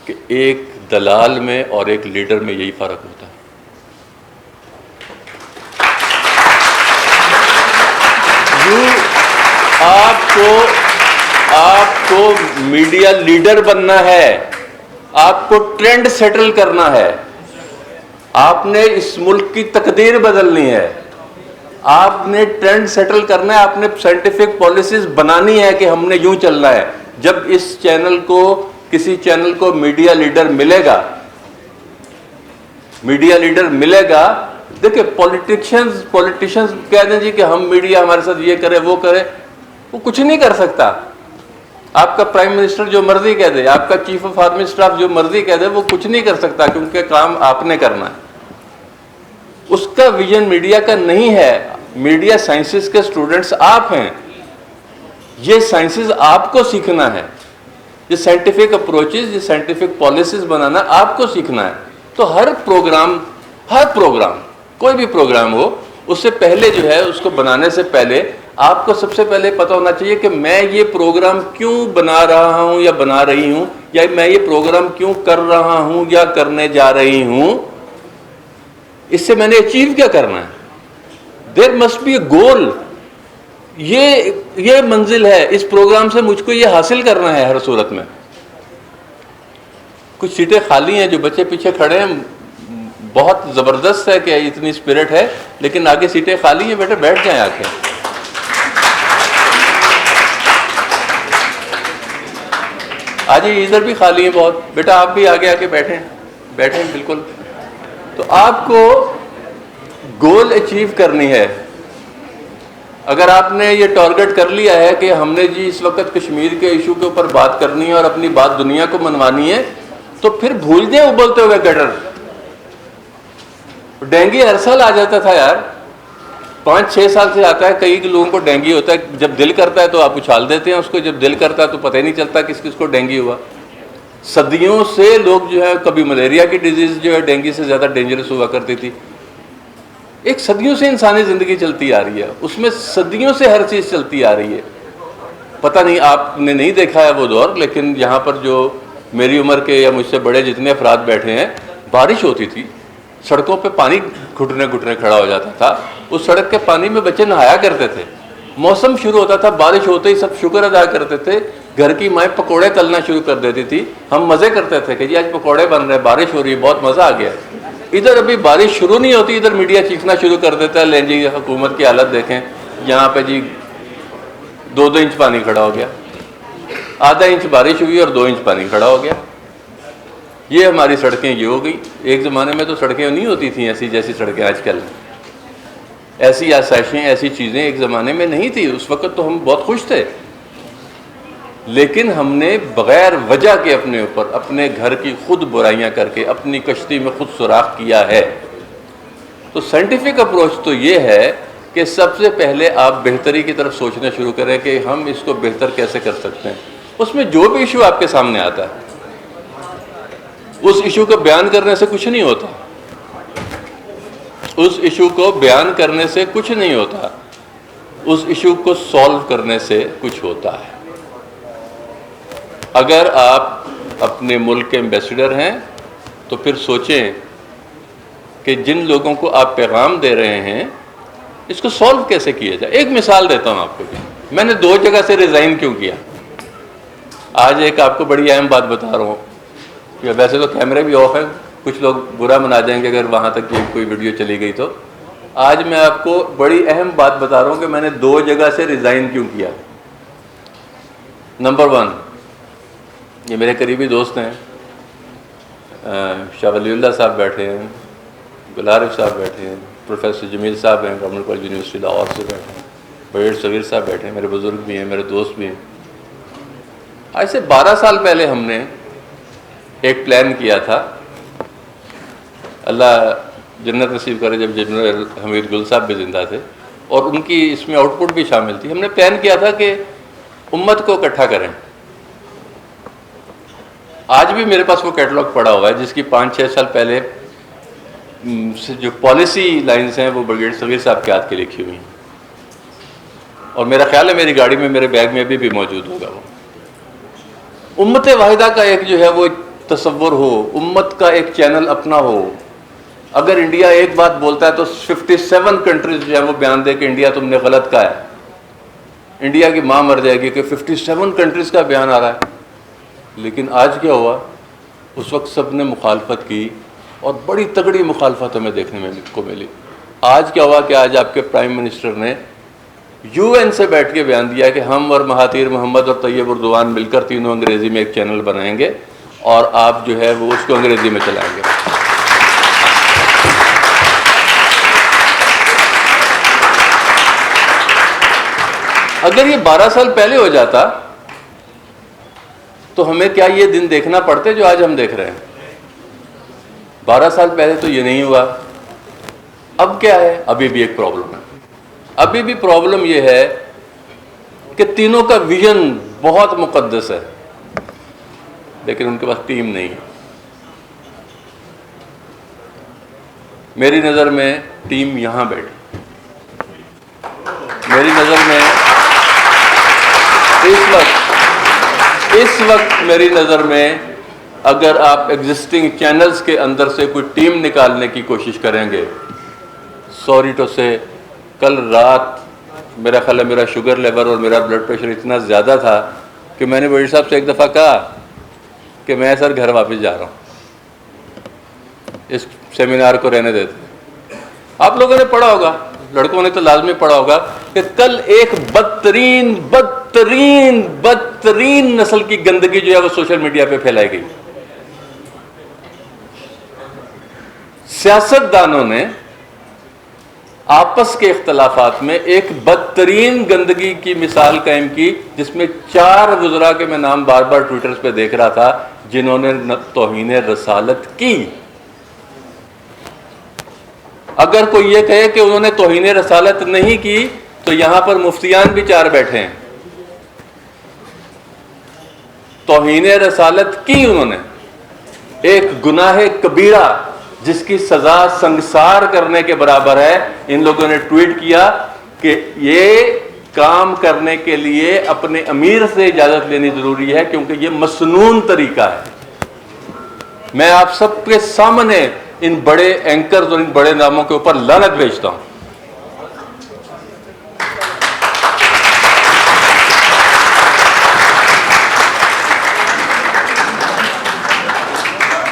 کہ ایک دلال میں اور ایک لیڈر میں یہی فرق ہوتا ہے. آپ کو میڈیا لیڈر بننا ہے, آپ کو ٹرینڈ سیٹل کرنا ہے, آپ نے اس ملک کی تقدیر بدلنی ہے, آپ نے ٹرینڈ سیٹل کرنا ہے, آپ نے سائنٹیفک پالیسیز بنانی ہے کہ ہم نے یوں چلنا ہے. جب اس چینل کو کسی چینل کو میڈیا لیڈر ملے گا, دیکھیں پولیٹیشنز کہہ دیں جی کہ ہم میڈیا ہمارے ساتھ یہ کرے وہ کرے, وہ کچھ نہیں کر سکتا. آپ کا پرائم منسٹر جو مرضی کہہ دے, آپ کا چیف آف آرمی اسٹاف جو مرضی کہہ دے, وہ کچھ نہیں کر سکتا کیونکہ کام آپ نے کرنا ہے. اس کا ویژن میڈیا کا نہیں ہے. میڈیا سائنسز کے اسٹوڈنٹس آپ ہیں, یہ سائنسز آپ کو سیکھنا ہے. یہ سائنٹیفک اپروچز، یہ سائنٹیفک پالیسیز بنانا آپ کو سیکھنا ہے. تو ہر پروگرام کوئی بھی پروگرام ہو، اس سے پہلے جو ہے اس کو بنانے سے پہلے آپ کو سب سے پہلے پتہ ہونا چاہیے کہ میں یہ پروگرام کیوں بنا رہا ہوں یا بنا رہی ہوں، یا میں یہ پروگرام کیوں کر رہا ہوں یا کرنے جا رہی ہوں. اس سے میں نے اچیو کیا کرنا ہے. دیر مسٹ بی اے گول. یہ منزل ہے، اس پروگرام سے مجھ کو یہ حاصل کرنا ہے ہر صورت میں. کچھ سیٹیں خالی ہیں، جو بچے پیچھے کھڑے ہیں، بہت زبردست ہے کہ اتنی اسپرٹ ہے، لیکن آگے سیٹیں خالی ہیں، بیٹے بیٹھ جائیں آ کے. آجی ادھر بھی خالی ہیں بہت، بیٹا آپ بھی آگے آ کے بیٹھیں بالکل. تو آپ کو گول اچیو کرنی ہے. اگر آپ نے یہ ٹارگٹ کر لیا ہے کہ ہم نے جی اس وقت کشمیر کے ایشو کے اوپر بات کرنی ہے اور اپنی بات دنیا کو منوانی ہے، تو پھر بھول جائیں ابلتے ہوئے گٹر. ڈینگی ہر سال آ جاتا تھا یار، 5-6 سال سے آتا ہے. کئی لوگوں کو ڈینگی ہوتا ہے، جب دل کرتا ہے تو آپ اچھال دیتے ہیں اس کو، جب دل کرتا ہے تو پتہ ہی نہیں چلتا کس کس کو ڈینگی ہوا. صدیوں سے لوگ جو ہے، کبھی ملیریا کی ڈیزیز جو ہے ڈینگی سے زیادہ ڈینجرس ہوا کرتی تھی. ایک صدیوں سے انسانی زندگی چلتی آ رہی ہے، اس میں صدیوں سے ہر چیز چلتی آ رہی ہے. پتہ نہیں آپ نے نہیں دیکھا ہے وہ دور، لیکن یہاں پر جو میری عمر کے یا مجھ سے بڑے جتنے افراد بیٹھے ہیں، بارش ہوتی تھی، سڑکوں پہ پانی گھٹنے کھڑا ہو جاتا تھا. اس سڑک کے پانی میں بچے نہایا کرتے تھے. موسم شروع ہوتا تھا، بارش ہوتے ہی سب شکر ادا کرتے تھے. گھر کی مائیں پکوڑے تلنا شروع کر دیتی تھی. ہم مزے کرتے تھے کہ جی آج پکوڑے بن رہے ہیں، بارش ہو رہی ہے، بہت مزہ آ گیا. ادھر ابھی بارش شروع نہیں ہوتی، ادھر میڈیا چیخنا شروع کر دیتا ہے، لیں جی حکومت کی حالت دیکھیں، یہاں پہ جی 2 انچ پانی کھڑا ہو گیا. آدھا انچ بارش ہوئی اور 2 انچ پانی کھڑا ہو گیا. یہ ہماری سڑکیں یہ ہو گئی. ایک زمانے میں تو سڑکیں نہیں ہوتی تھیں ایسی جیسی سڑکیں آج کل. ایسی آسائشیں، ایسی چیزیں ایک زمانے میں نہیں تھی. اس وقت تو ہم بہت خوش تھے، لیکن ہم نے بغیر وجہ کے اپنے اوپر، اپنے گھر کی خود برائیاں کر کے اپنی کشتی میں خود سوراخ کیا ہے. تو سائنٹیفک اپروچ تو یہ ہے کہ سب سے پہلے آپ بہتری کی طرف سوچنا شروع کریں کہ ہم اس کو بہتر کیسے کر سکتے ہیں. اس میں جو بھی ایشو آپ کے سامنے آتا ہے، اس ایشو کو بیان کرنے سے کچھ نہیں ہوتا. اس ایشو کو بیان کرنے سے کچھ نہیں ہوتا، اس ایشو کو سولو کرنے سے کچھ ہوتا ہے. اگر آپ اپنے ملک کے ایمبیسڈر ہیں تو پھر سوچیں کہ جن لوگوں کو آپ پیغام دے رہے ہیں اس کو سولو کیسے کیا جائے. ایک مثال دیتا ہوں آپ کو. میں نے 2 جگہ سے ریزائن کیوں کیا. آج ایک آپ کو بڑی اہم بات بتا رہا ہوں. ویسے تو کیمرے بھی آف ہیں، کچھ لوگ برا منا جائیں گے اگر وہاں تک کوئی ویڈیو چلی گئی تو. آج میں آپ کو بڑی اہم بات بتا رہا ہوں کہ میں نے 2 جگہ سے ریزائن کیوں کیا. نمبر 1، یہ میرے قریبی دوست ہیں، شاہ ولی اللہ صاحب بیٹھے ہیں، گل عارف صاحب بیٹھے ہیں، پروفیسر جمیل صاحب ہیں گورنمنٹ کالج یونیورسٹی لاہور سے بیٹھے ہیں، بڑیر صغیر صاحب بیٹھے ہیں، میرے بزرگ بھی ہیں، میرے دوست بھی ہیں. آج سے 12 سال پہلے ہم نے ایک پلان کیا تھا. اللہ جنت نصیب کرے جب جنرل حمید گل صاحب بھی زندہ تھے اور ان کی اس میں آؤٹ پٹ بھی شامل تھی. ہم نے پلان کیا تھا کہ امت کو اکٹھا کریں. آج بھی میرے پاس وہ کیٹلاگ پڑا ہوا ہے جس کی 5-6 سال پہلے جو پالیسی لائنز ہیں وہ بریگیڈ صغیر صاحب کے ہاتھ کے لکھی ہوئی ہیں، اور میرا خیال ہے میری گاڑی میں، میرے بیگ میں ابھی بھی موجود ہوگا. وہ امت واحدہ کا ایک جو ہے وہ تصور ہو، امت کا ایک چینل اپنا ہو. اگر انڈیا ایک بات بولتا ہے تو 57 کنٹریز جو ہے وہ بیان دے کہ انڈیا تم نے غلط کہا ہے. انڈیا کی ماں مر جائے گی کہ 57 کنٹریز کا بیان آ رہا ہے. لیکن آج کیا ہوا؟ اس وقت سب نے مخالفت کی اور بڑی تگڑی مخالفت ہمیں دیکھنے کو ملی. آج کیا ہوا کہ آج آپ کے پرائم منسٹر نے UN سے بیٹھ کے بیان دیا کہ ہم اور مہاتیر محمد اور طیب اردوان مل کر تینوں انگریزی میں ایک چینل بنائیں گے اور آپ جو ہے وہ اس کو انگریزی میں چلائیں گے. اگر یہ 12 سال پہلے ہو جاتا تو ہمیں کیا یہ دن دیکھنا پڑتے جو آج ہم دیکھ رہے ہیں؟ 12 سال پہلے تو یہ نہیں ہوا. اب کیا ہے؟ ابھی بھی ایک پرابلم ہے. ابھی بھی پرابلم یہ ہے کہ تینوں کا ویژن بہت مقدس ہے. لیکن ان کے پاس ٹیم نہیں ہے. میری نظر میں ٹیم یہاں بیٹھی. میری نظر میں اس وقت میری نظر میں اگر آپ ایگزسٹنگ چینلز کے اندر سے کوئی ٹیم نکالنے کی کوشش کریں گے، سوری ٹو سے، کل رات میرا خیال ہے میرا شوگر لیول اور میرا بلڈ پریشر اتنا زیادہ تھا کہ میں نے وزیر صاحب سے ایک دفعہ کہا کہ میں سر گھر واپس جا رہا ہوں، اس سیمینار کو رہنے دیتے. آپ لوگوں نے پڑھا ہوگا، لڑکوں نے تو لازمی پڑھا ہوگا کہ کل ایک بدترین بدترین بدترین نسل کی گندگی جو ہے وہ سوشل میڈیا پہ پھیلائی گئی. سیاستدانوں نے آپس کے اختلافات میں ایک بدترین گندگی کی مثال قائم کی، جس میں 4 وزراء کے میں نام بار بار ٹویٹرز پہ دیکھ رہا تھا جنہوں نے توہین رسالت کی. اگر کوئی یہ کہے کہ انہوں نے توہین رسالت نہیں کی تو یہاں پر مفتیان بھی 4 بیٹھے ہیں. توہین رسالت کی انہوں نے، ایک گناہ کبیرہ جس کی سزا سنگسار کرنے کے برابر ہے. ان لوگوں نے ٹویٹ کیا کہ یہ کام کرنے کے لیے اپنے امیر سے اجازت لینی ضروری ہے کیونکہ یہ مسنون طریقہ ہے. میں آپ سب کے سامنے ان بڑے اینکرز اور ان بڑے ناموں کے اوپر لعنت بھیجتا ہوں.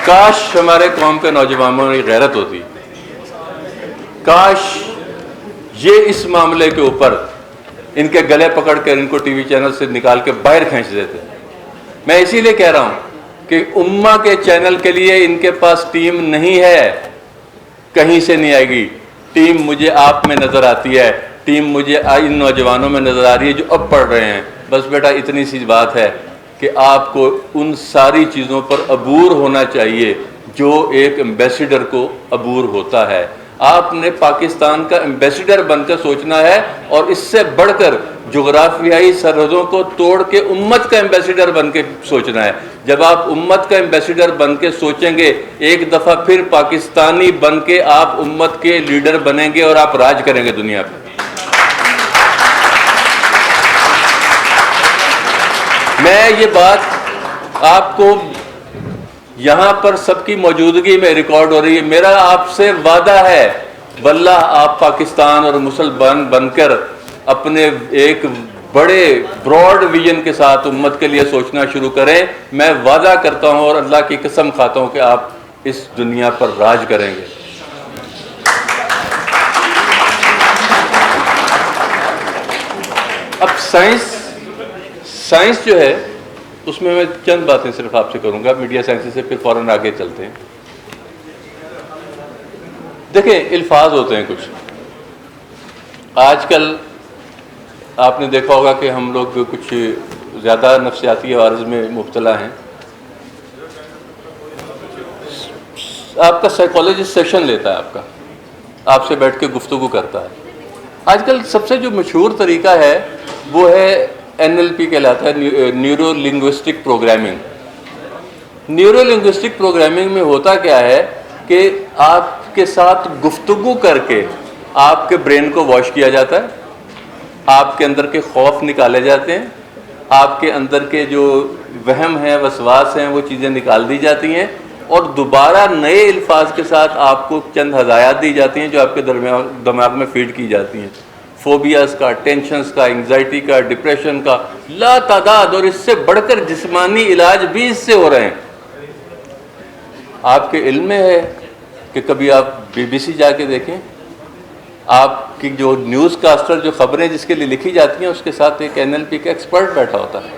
کاش ہمارے قوم کے نوجوانوں میں غیرت ہوتی، کاش یہ اس معاملے کے اوپر ان کے گلے پکڑ کر ان کو ٹی وی چینل سے نکال کے باہر کھینچ دیتے. میں اسی لیے کہہ رہا ہوں کہ امہ کے چینل کے لیے ان کے پاس ٹیم نہیں ہے، کہیں سے نہیں آئے گی. ٹیم مجھے آپ میں نظر آتی ہے، ٹیم مجھے ان نوجوانوں میں نظر آ رہی ہے جو اب پڑھ رہے ہیں. بس بیٹا اتنی سی بات ہے کہ آپ کو ان ساری چیزوں پر عبور ہونا چاہیے جو ایک ایمبیسیڈر کو عبور ہوتا ہے. آپ نے پاکستان کا ایمبیسیڈر بن کر سوچنا ہے، اور اس سے بڑھ کر جغرافیائی سرحدوں کو توڑ کے امت کا ایمبیسیڈر بن کے سوچنا ہے. جب آپ امت کا ایمبیسیڈر بن کے سوچیں گے، ایک دفعہ پھر پاکستانی بن کے آپ امت کے لیڈر بنیں گے اور آپ راج کریں گے دنیا پہ. میں یہ بات آپ کو یہاں پر سب کی موجودگی میں ریکارڈ ہو رہی ہے. میرا آپ سے وعدہ ہے، واللہ آپ پاکستان اور مسلمان بن کر اپنے ایک بڑے براڈ ویژن کے ساتھ امت کے لیے سوچنا شروع کریں. میں وعدہ کرتا ہوں اور اللہ کی قسم کھاتا ہوں کہ آپ اس دنیا پر راج کریں گے. اب سائنس جو ہے اس میں چند باتیں صرف آپ سے کروں گا، میڈیا سائنس سے پھر فوراً آگے چلتے ہیں. دیکھیں، الفاظ ہوتے ہیں کچھ. آج کل آپ نے دیکھا ہوگا کہ ہم لوگ کچھ زیادہ نفسیاتی عوارض میں مبتلا ہیں. آپ کا سائیکالوجسٹ سیشن لیتا ہے، آپ سے بیٹھ کے گفتگو کرتا ہے. آج کل سب سے جو مشہور طریقہ ہے وہ ہے NLP کہلاتا ہے، neuro linguistic programming. Neuro linguistic programming میں ہوتا کیا ہے کہ آپ کے ساتھ گفتگو کر کے آپ کے برین کو واش کیا جاتا ہے، آپ کے اندر کے خوف نکالے جاتے ہیں، آپ کے اندر کے جو وہم ہیں وسواس ہیں وہ چیزیں نکال دی جاتی ہیں، اور دوبارہ نئے الفاظ کے ساتھ آپ کو چند ہدایات دی جاتی ہیں جو آپ کے دماغ میں فیڈ کی جاتی ہیں. فوبیاز کا، ٹینشنز کا، انگزائٹی کا، ڈپریشن کا لا تعداد، اور اس سے بڑھ کر جسمانی علاج بھی اس سے ہو رہے ہیں. آپ کے علم میں ہے کہ کبھی آپ BBC جا کے دیکھیں، آپ کی جو نیوز کاسٹر جو خبریں جس کے لیے لکھی جاتی ہیں اس کے ساتھ ایک NLP کا ایکسپرٹ بیٹھا ہوتا ہے.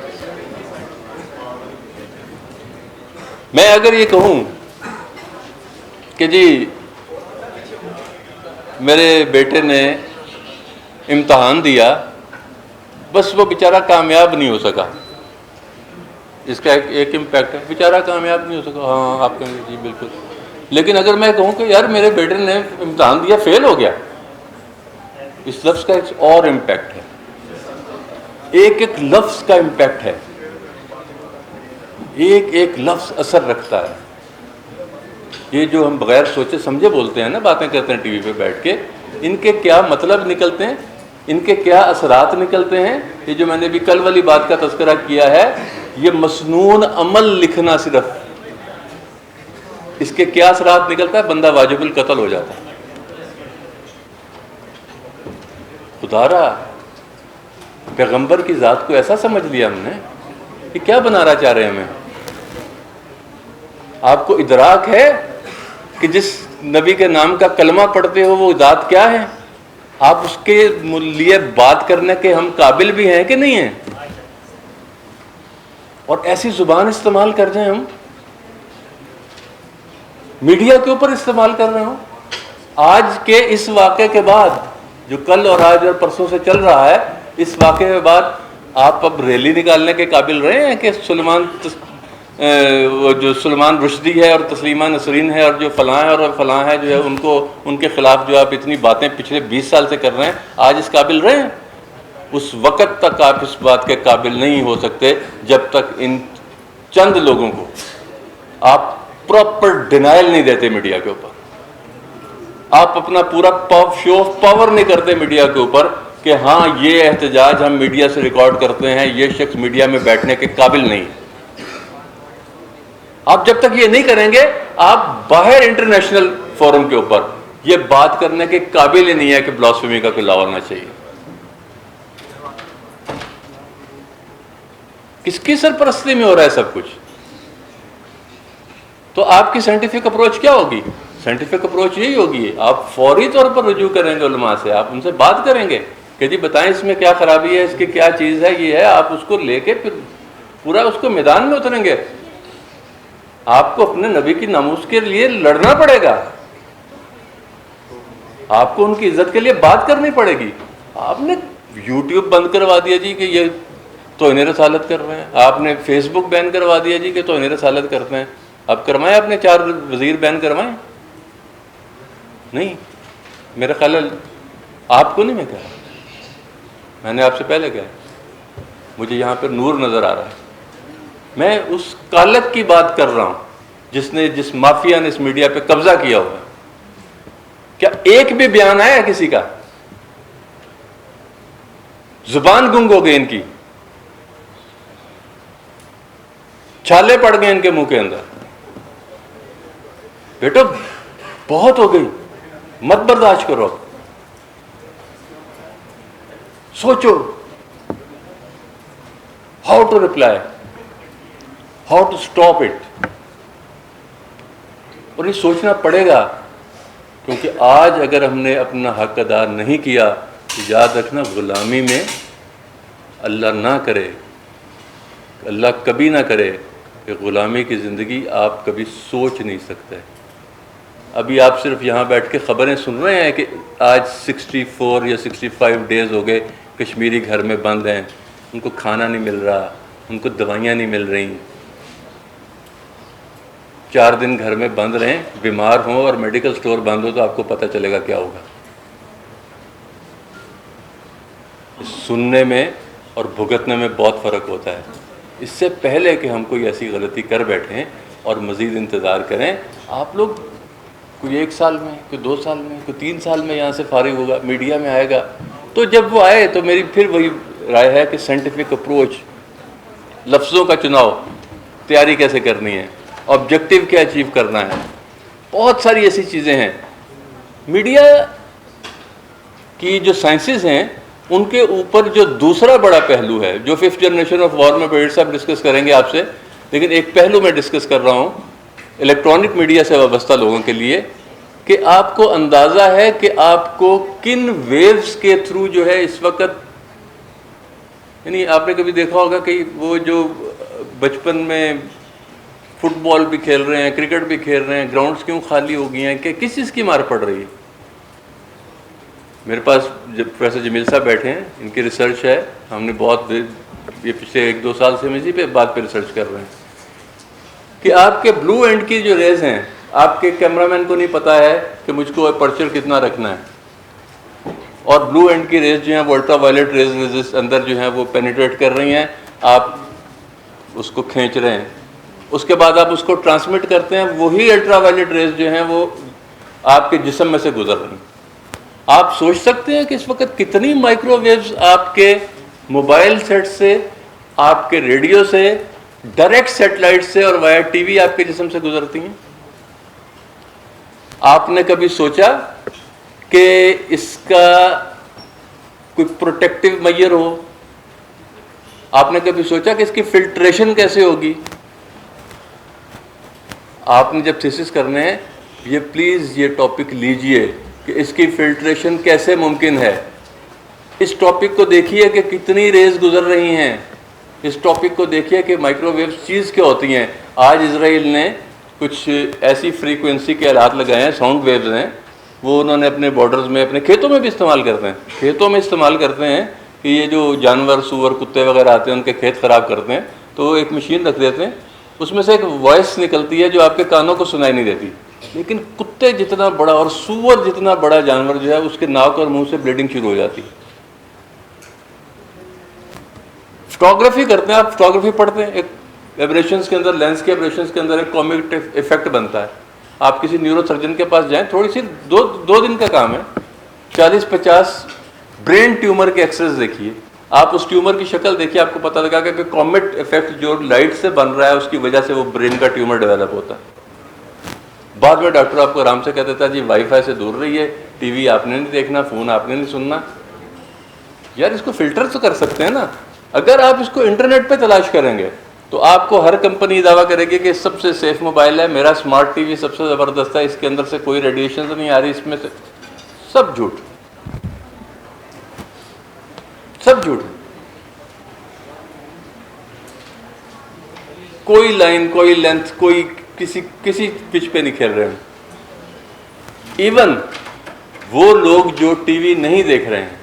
میں اگر یہ کہوں کہ جی میرے بیٹے نے امتحان دیا، بس وہ بیچارہ کامیاب نہیں ہو سکا، اس کا ایک امپیکٹ ہے، بیچارہ کامیاب نہیں ہو سکا. ہاں آپ کہیں گے جی بالکل. لیکن اگر میں کہوں کہ یار میرے بیٹے نے امتحان دیا، فیل ہو گیا، اس لفظ کا ایک اور امپیکٹ ہے. ایک لفظ کا امپیکٹ ہے. ایک ایک لفظ اثر رکھتا ہے. یہ جو ہم بغیر سوچے سمجھے بولتے ہیں نا، باتیں کرتے ہیں ٹی وی پہ بیٹھ کے، ان کے کیا مطلب نکلتے ہیں، ان کے کیا اثرات نکلتے ہیں. یہ جو میں نے بھی کل والی بات کا تذکرہ کیا ہے، یہ مسنون عمل لکھنا صرف، اس کے کیا اثرات نکلتا ہے؟ بندہ واجب القتل ہو جاتا ہے. خدا را پیغمبر کی ذات کو ایسا سمجھ لیا ہم نے کہ کیا بنانا چاہ رہے ہیں ہمیں. آپ کو ادراک ہے کہ جس نبی کے نام کا کلمہ پڑھتے ہو وہ ذات کیا ہے؟ آپ اس کے لیے بات کرنے کے ہم قابل بھی ہیں کہ نہیں ہیں؟ اور ایسی زبان استعمال کر رہے ہیں ہم، میڈیا کے اوپر استعمال کر رہے ہوں. آج کے اس واقعے کے بعد، جو کل اور آج اور پرسوں سے چل رہا ہے، اس واقعے کے بعد آپ اب ریلی نکالنے کے قابل رہے ہیں کہ جو سلمان رشدی ہے اور تسلیمہ نسرین ہے اور جو فلاں ہے اور فلاں ہے جو ہے، ان کے خلاف جو آپ اتنی باتیں پچھلے 20 سال سے کر رہے ہیں، آج اس قابل رہے ہیں؟ اس وقت تک آپ اس بات کے قابل نہیں ہو سکتے جب تک ان چند لوگوں کو آپ پراپر ڈینائل نہیں دیتے میڈیا کے اوپر. آپ اپنا پورا شو آف پاور نہیں کرتے میڈیا کے اوپر کہ ہاں یہ احتجاج ہم میڈیا سے ریکارڈ کرتے ہیں، یہ شخص میڈیا میں بیٹھنے کے قابل نہیں. آپ جب تک یہ نہیں کریں گے، آپ باہر انٹرنیشنل فورم کے اوپر یہ بات کرنے کے قابل ہی نہیں ہے کہ بلاسفیمی کا کوئی لا ہونا چاہیے. کس کی سرپرستی میں ہو رہا ہے سب کچھ؟ تو آپ کی سائنٹیفک اپروچ کیا ہوگی؟ سائنٹیفک اپروچ یہی ہوگی، آپ فوری طور پر رجوع کریں گے علماء سے، آپ ان سے بات کریں گے کہ جی بتائیں اس میں کیا خرابی ہے، اس کی کیا چیز ہے، یہ ہے. آپ اس کو لے کے پھر پورا اس کو میدان میں اتریں گے. آپ کو اپنے نبی کی ناموس کے لیے لڑنا پڑے گا، آپ کو ان کی عزت کے لیے بات کرنی پڑے گی. آپ نے یوٹیوب بند کروا دیا جی کہ یہ توہین رسالت کر رہے ہیں، آپ نے فیس بک بین کروا دیا جی کہ توہین رسالت کرتے ہیں. اب کروائیں، آپ نے 4 وزیر بین کروائیں؟ نہیں، میرا خیال ہے آپ کو نہیں میں کہا، میں نے آپ سے پہلے کہا. مجھے یہاں پہ نور نظر آ رہا ہے. میں اس کالت کی بات کر رہا ہوں جس مافیا نے اس میڈیا پہ قبضہ کیا ہوا ہے. کیا ایک بھی بیان آیا کسی کا؟ زبان گنگ ہو گئی ان کی، چھالے پڑ گئے ان کے منہ کے اندر. بیٹو بہت ہو گئی، مت برداشت کرو، سوچو how to reply, how to stop it. اور یہ سوچنا پڑے گا، کیونکہ آج اگر ہم نے اپنا حق ادا نہیں کیا تو یاد رکھنا غلامی میں اللہ نہ کرے، اللہ کبھی نہ کرے کہ غلامی کی زندگی آپ کبھی سوچ نہیں سکتے. ابھی آپ صرف یہاں بیٹھ کے خبریں سن رہے ہیں کہ آج 64 یا 65 ڈیز ہو گئے کشمیری گھر میں بند ہیں، ان کو کھانا نہیں مل رہا، ان کو دوائیاں نہیں مل رہی. 4 دن گھر میں بند رہیں، بیمار ہوں اور میڈیکل سٹور بند ہو تو آپ کو پتہ چلے گا کیا ہوگا. سننے میں اور بھگتنے میں بہت فرق ہوتا ہے. اس سے پہلے کہ ہم کوئی ایسی غلطی کر بیٹھیں اور مزید انتظار کریں، آپ لوگ کوئی 1 سال میں، کوئی 2 سال میں، کوئی 3 سال میں یہاں سے فارغ ہوگا، میڈیا میں آئے گا. تو جب وہ آئے تو میری پھر وہی رائے ہے کہ سائنٹیفک اپروچ، لفظوں کا چناؤ، تیاری کیسے کرنی ہے، آبجیکٹیو کیا اچیو کرنا ہے. بہت ساری ایسی چیزیں ہیں. میڈیا کی جو سائنسز ہیں ان کے اوپر جو دوسرا بڑا پہلو ہے، جو 5th جنریشن آف وار میں پریڈ صاحب ڈسکس کریں گے آپ سے، لیکن ایک پہلو میں ڈسکس کر رہا ہوں الیکٹرانک میڈیا سے وابستہ لوگوں کے لیے، کہ آپ کو اندازہ ہے کہ آپ کو کن ویوز کے تھرو جو ہے اس وقت، یعنی آپ نے کبھی دیکھا ہوگا کہ وہ جو بچپن میں فٹ بال بھی کھیل رہے ہیں، کرکٹ بھی کھیل رہے ہیں، گراؤنڈز کیوں خالی ہو گئی ہیں، کہ کس چیز کی مار پڑ رہی ہے. میرے پاس پروفیسر جمیل صاحب بیٹھے ہیں، ان کی ریسرچ ہے، ہم نے بہت یہ پچھلے 1-2 سال سے ہم اسی پہ بات پہ ریسرچ کر رہے ہیں کہ آپ کے بلو اینڈ کی جو ریز ہیں، آپ کے کیمرہ مین کو نہیں پتا ہے کہ مجھ کو اپرچر کتنا رکھنا ہے، اور بلو اینڈ کی ریز جو ہیں وہ الٹرا وائلٹ ریز اندر جو ہیں وہ پینیٹریٹ کر رہی ہیں، آپ اس کو کھینچ رہے ہیں. اس کے بعد آپ اس کو ٹرانسمٹ کرتے ہیں، وہی الٹرا وائلٹ ریز جو ہیں وہ آپ کے جسم میں سے گزر رہی ہیں۔ آپ سوچ سکتے ہیں کہ اس وقت کتنی مائکرو ویوز آپ کے موبائل سیٹ سے، آپ کے ریڈیو سے، ڈائریکٹ سیٹلائٹ سے اور وایا ٹی وی آپ کے جسم سے گزرتی ہیں۔ آپ نے کبھی سوچا کہ اس کا کوئی پروٹیکٹیو میئر ہو؟ آپ نے کبھی سوچا کہ اس کی فلٹریشن کیسے ہوگی؟ آپ نے جب تھیسس کرنے ہیں، یہ پلیز یہ ٹاپک لیجئے کہ اس کی فلٹریشن کیسے ممکن ہے۔ اس ٹاپک کو دیکھیے کہ کتنی ریز گزر رہی ہیں، اس ٹاپک کو دیکھیے کہ مائکرو ویو چیز کیا ہوتی ہیں۔ آج اسرائیل نے کچھ ایسی فریکوینسی کے آلات لگائے ہیں، ساؤنڈ ویوز ہیں، وہ انہوں نے اپنے بارڈرز میں، اپنے کھیتوں میں بھی استعمال کرتے ہیں، کھیتوں میں استعمال کرتے ہیں کہ یہ جو جانور سور کتے وغیرہ آتے ہیں ان کے کھیت خراب کرتے ہیں، تو ایک مشین رکھ دیتے ہیں، اس میں سے ایک وائس نکلتی ہے جو آپ کے کانوں کو سنائی نہیں دیتی، لیکن کتے جتنا بڑا اور سور جتنا بڑا جانور جو ہے اس کے ناک اور منہ سے بلیڈنگ شروع ہو جاتی ہے۔ فوٹوگرافی کرتے ہیں، آپ فوٹوگرافی پڑھتے ہیں، ایک ایبریشنز کے اندر، لینس کے ایبریشنز کے اندر ایک کامک ایفیکٹ بنتا ہے۔ آپ کسی نیورو سرجن کے پاس جائیں، تھوڑی سی دو دن کا کام ہے، 40-50 برین ٹیومر کے ایکسرز دیکھیے، آپ اس ٹیومر کی شکل دیکھیے، آپ کو پتہ لگا کہ کامٹ ایفیکٹ جو لائٹ سے بن رہا ہے اس کی وجہ سے وہ برین کا ٹیومر ڈیولپ ہوتا ہے۔ بعد میں ڈاکٹر آپ کو آرام سے کہہ دیتا ہے جی وائی فائی سے دور رہیے، ٹی وی آپ نے نہیں دیکھنا، فون آپ نے نہیں سننا۔ یار اس کو فلٹر تو کر سکتے ہیں نا۔ اگر آپ اس کو انٹرنیٹ پہ تلاش کریں گے تو آپ کو ہر کمپنی دعویٰ کرے گی کہ سب سے سیف موبائل ہے، میرا اسمارٹ ٹی وی سب سے زبردست ہے، اس کے اندر سے کوئی ریڈیشن تو نہیں آ رہی، اس میں سے سب جھوٹ، سب جھوٹ۔ کوئی لائن، کوئی لینتھ، کوئی کسی پچ پہ نہیں کھیل رہے ہیں۔ ایون وہ لوگ جو ٹی وی نہیں دیکھ رہے ہیں،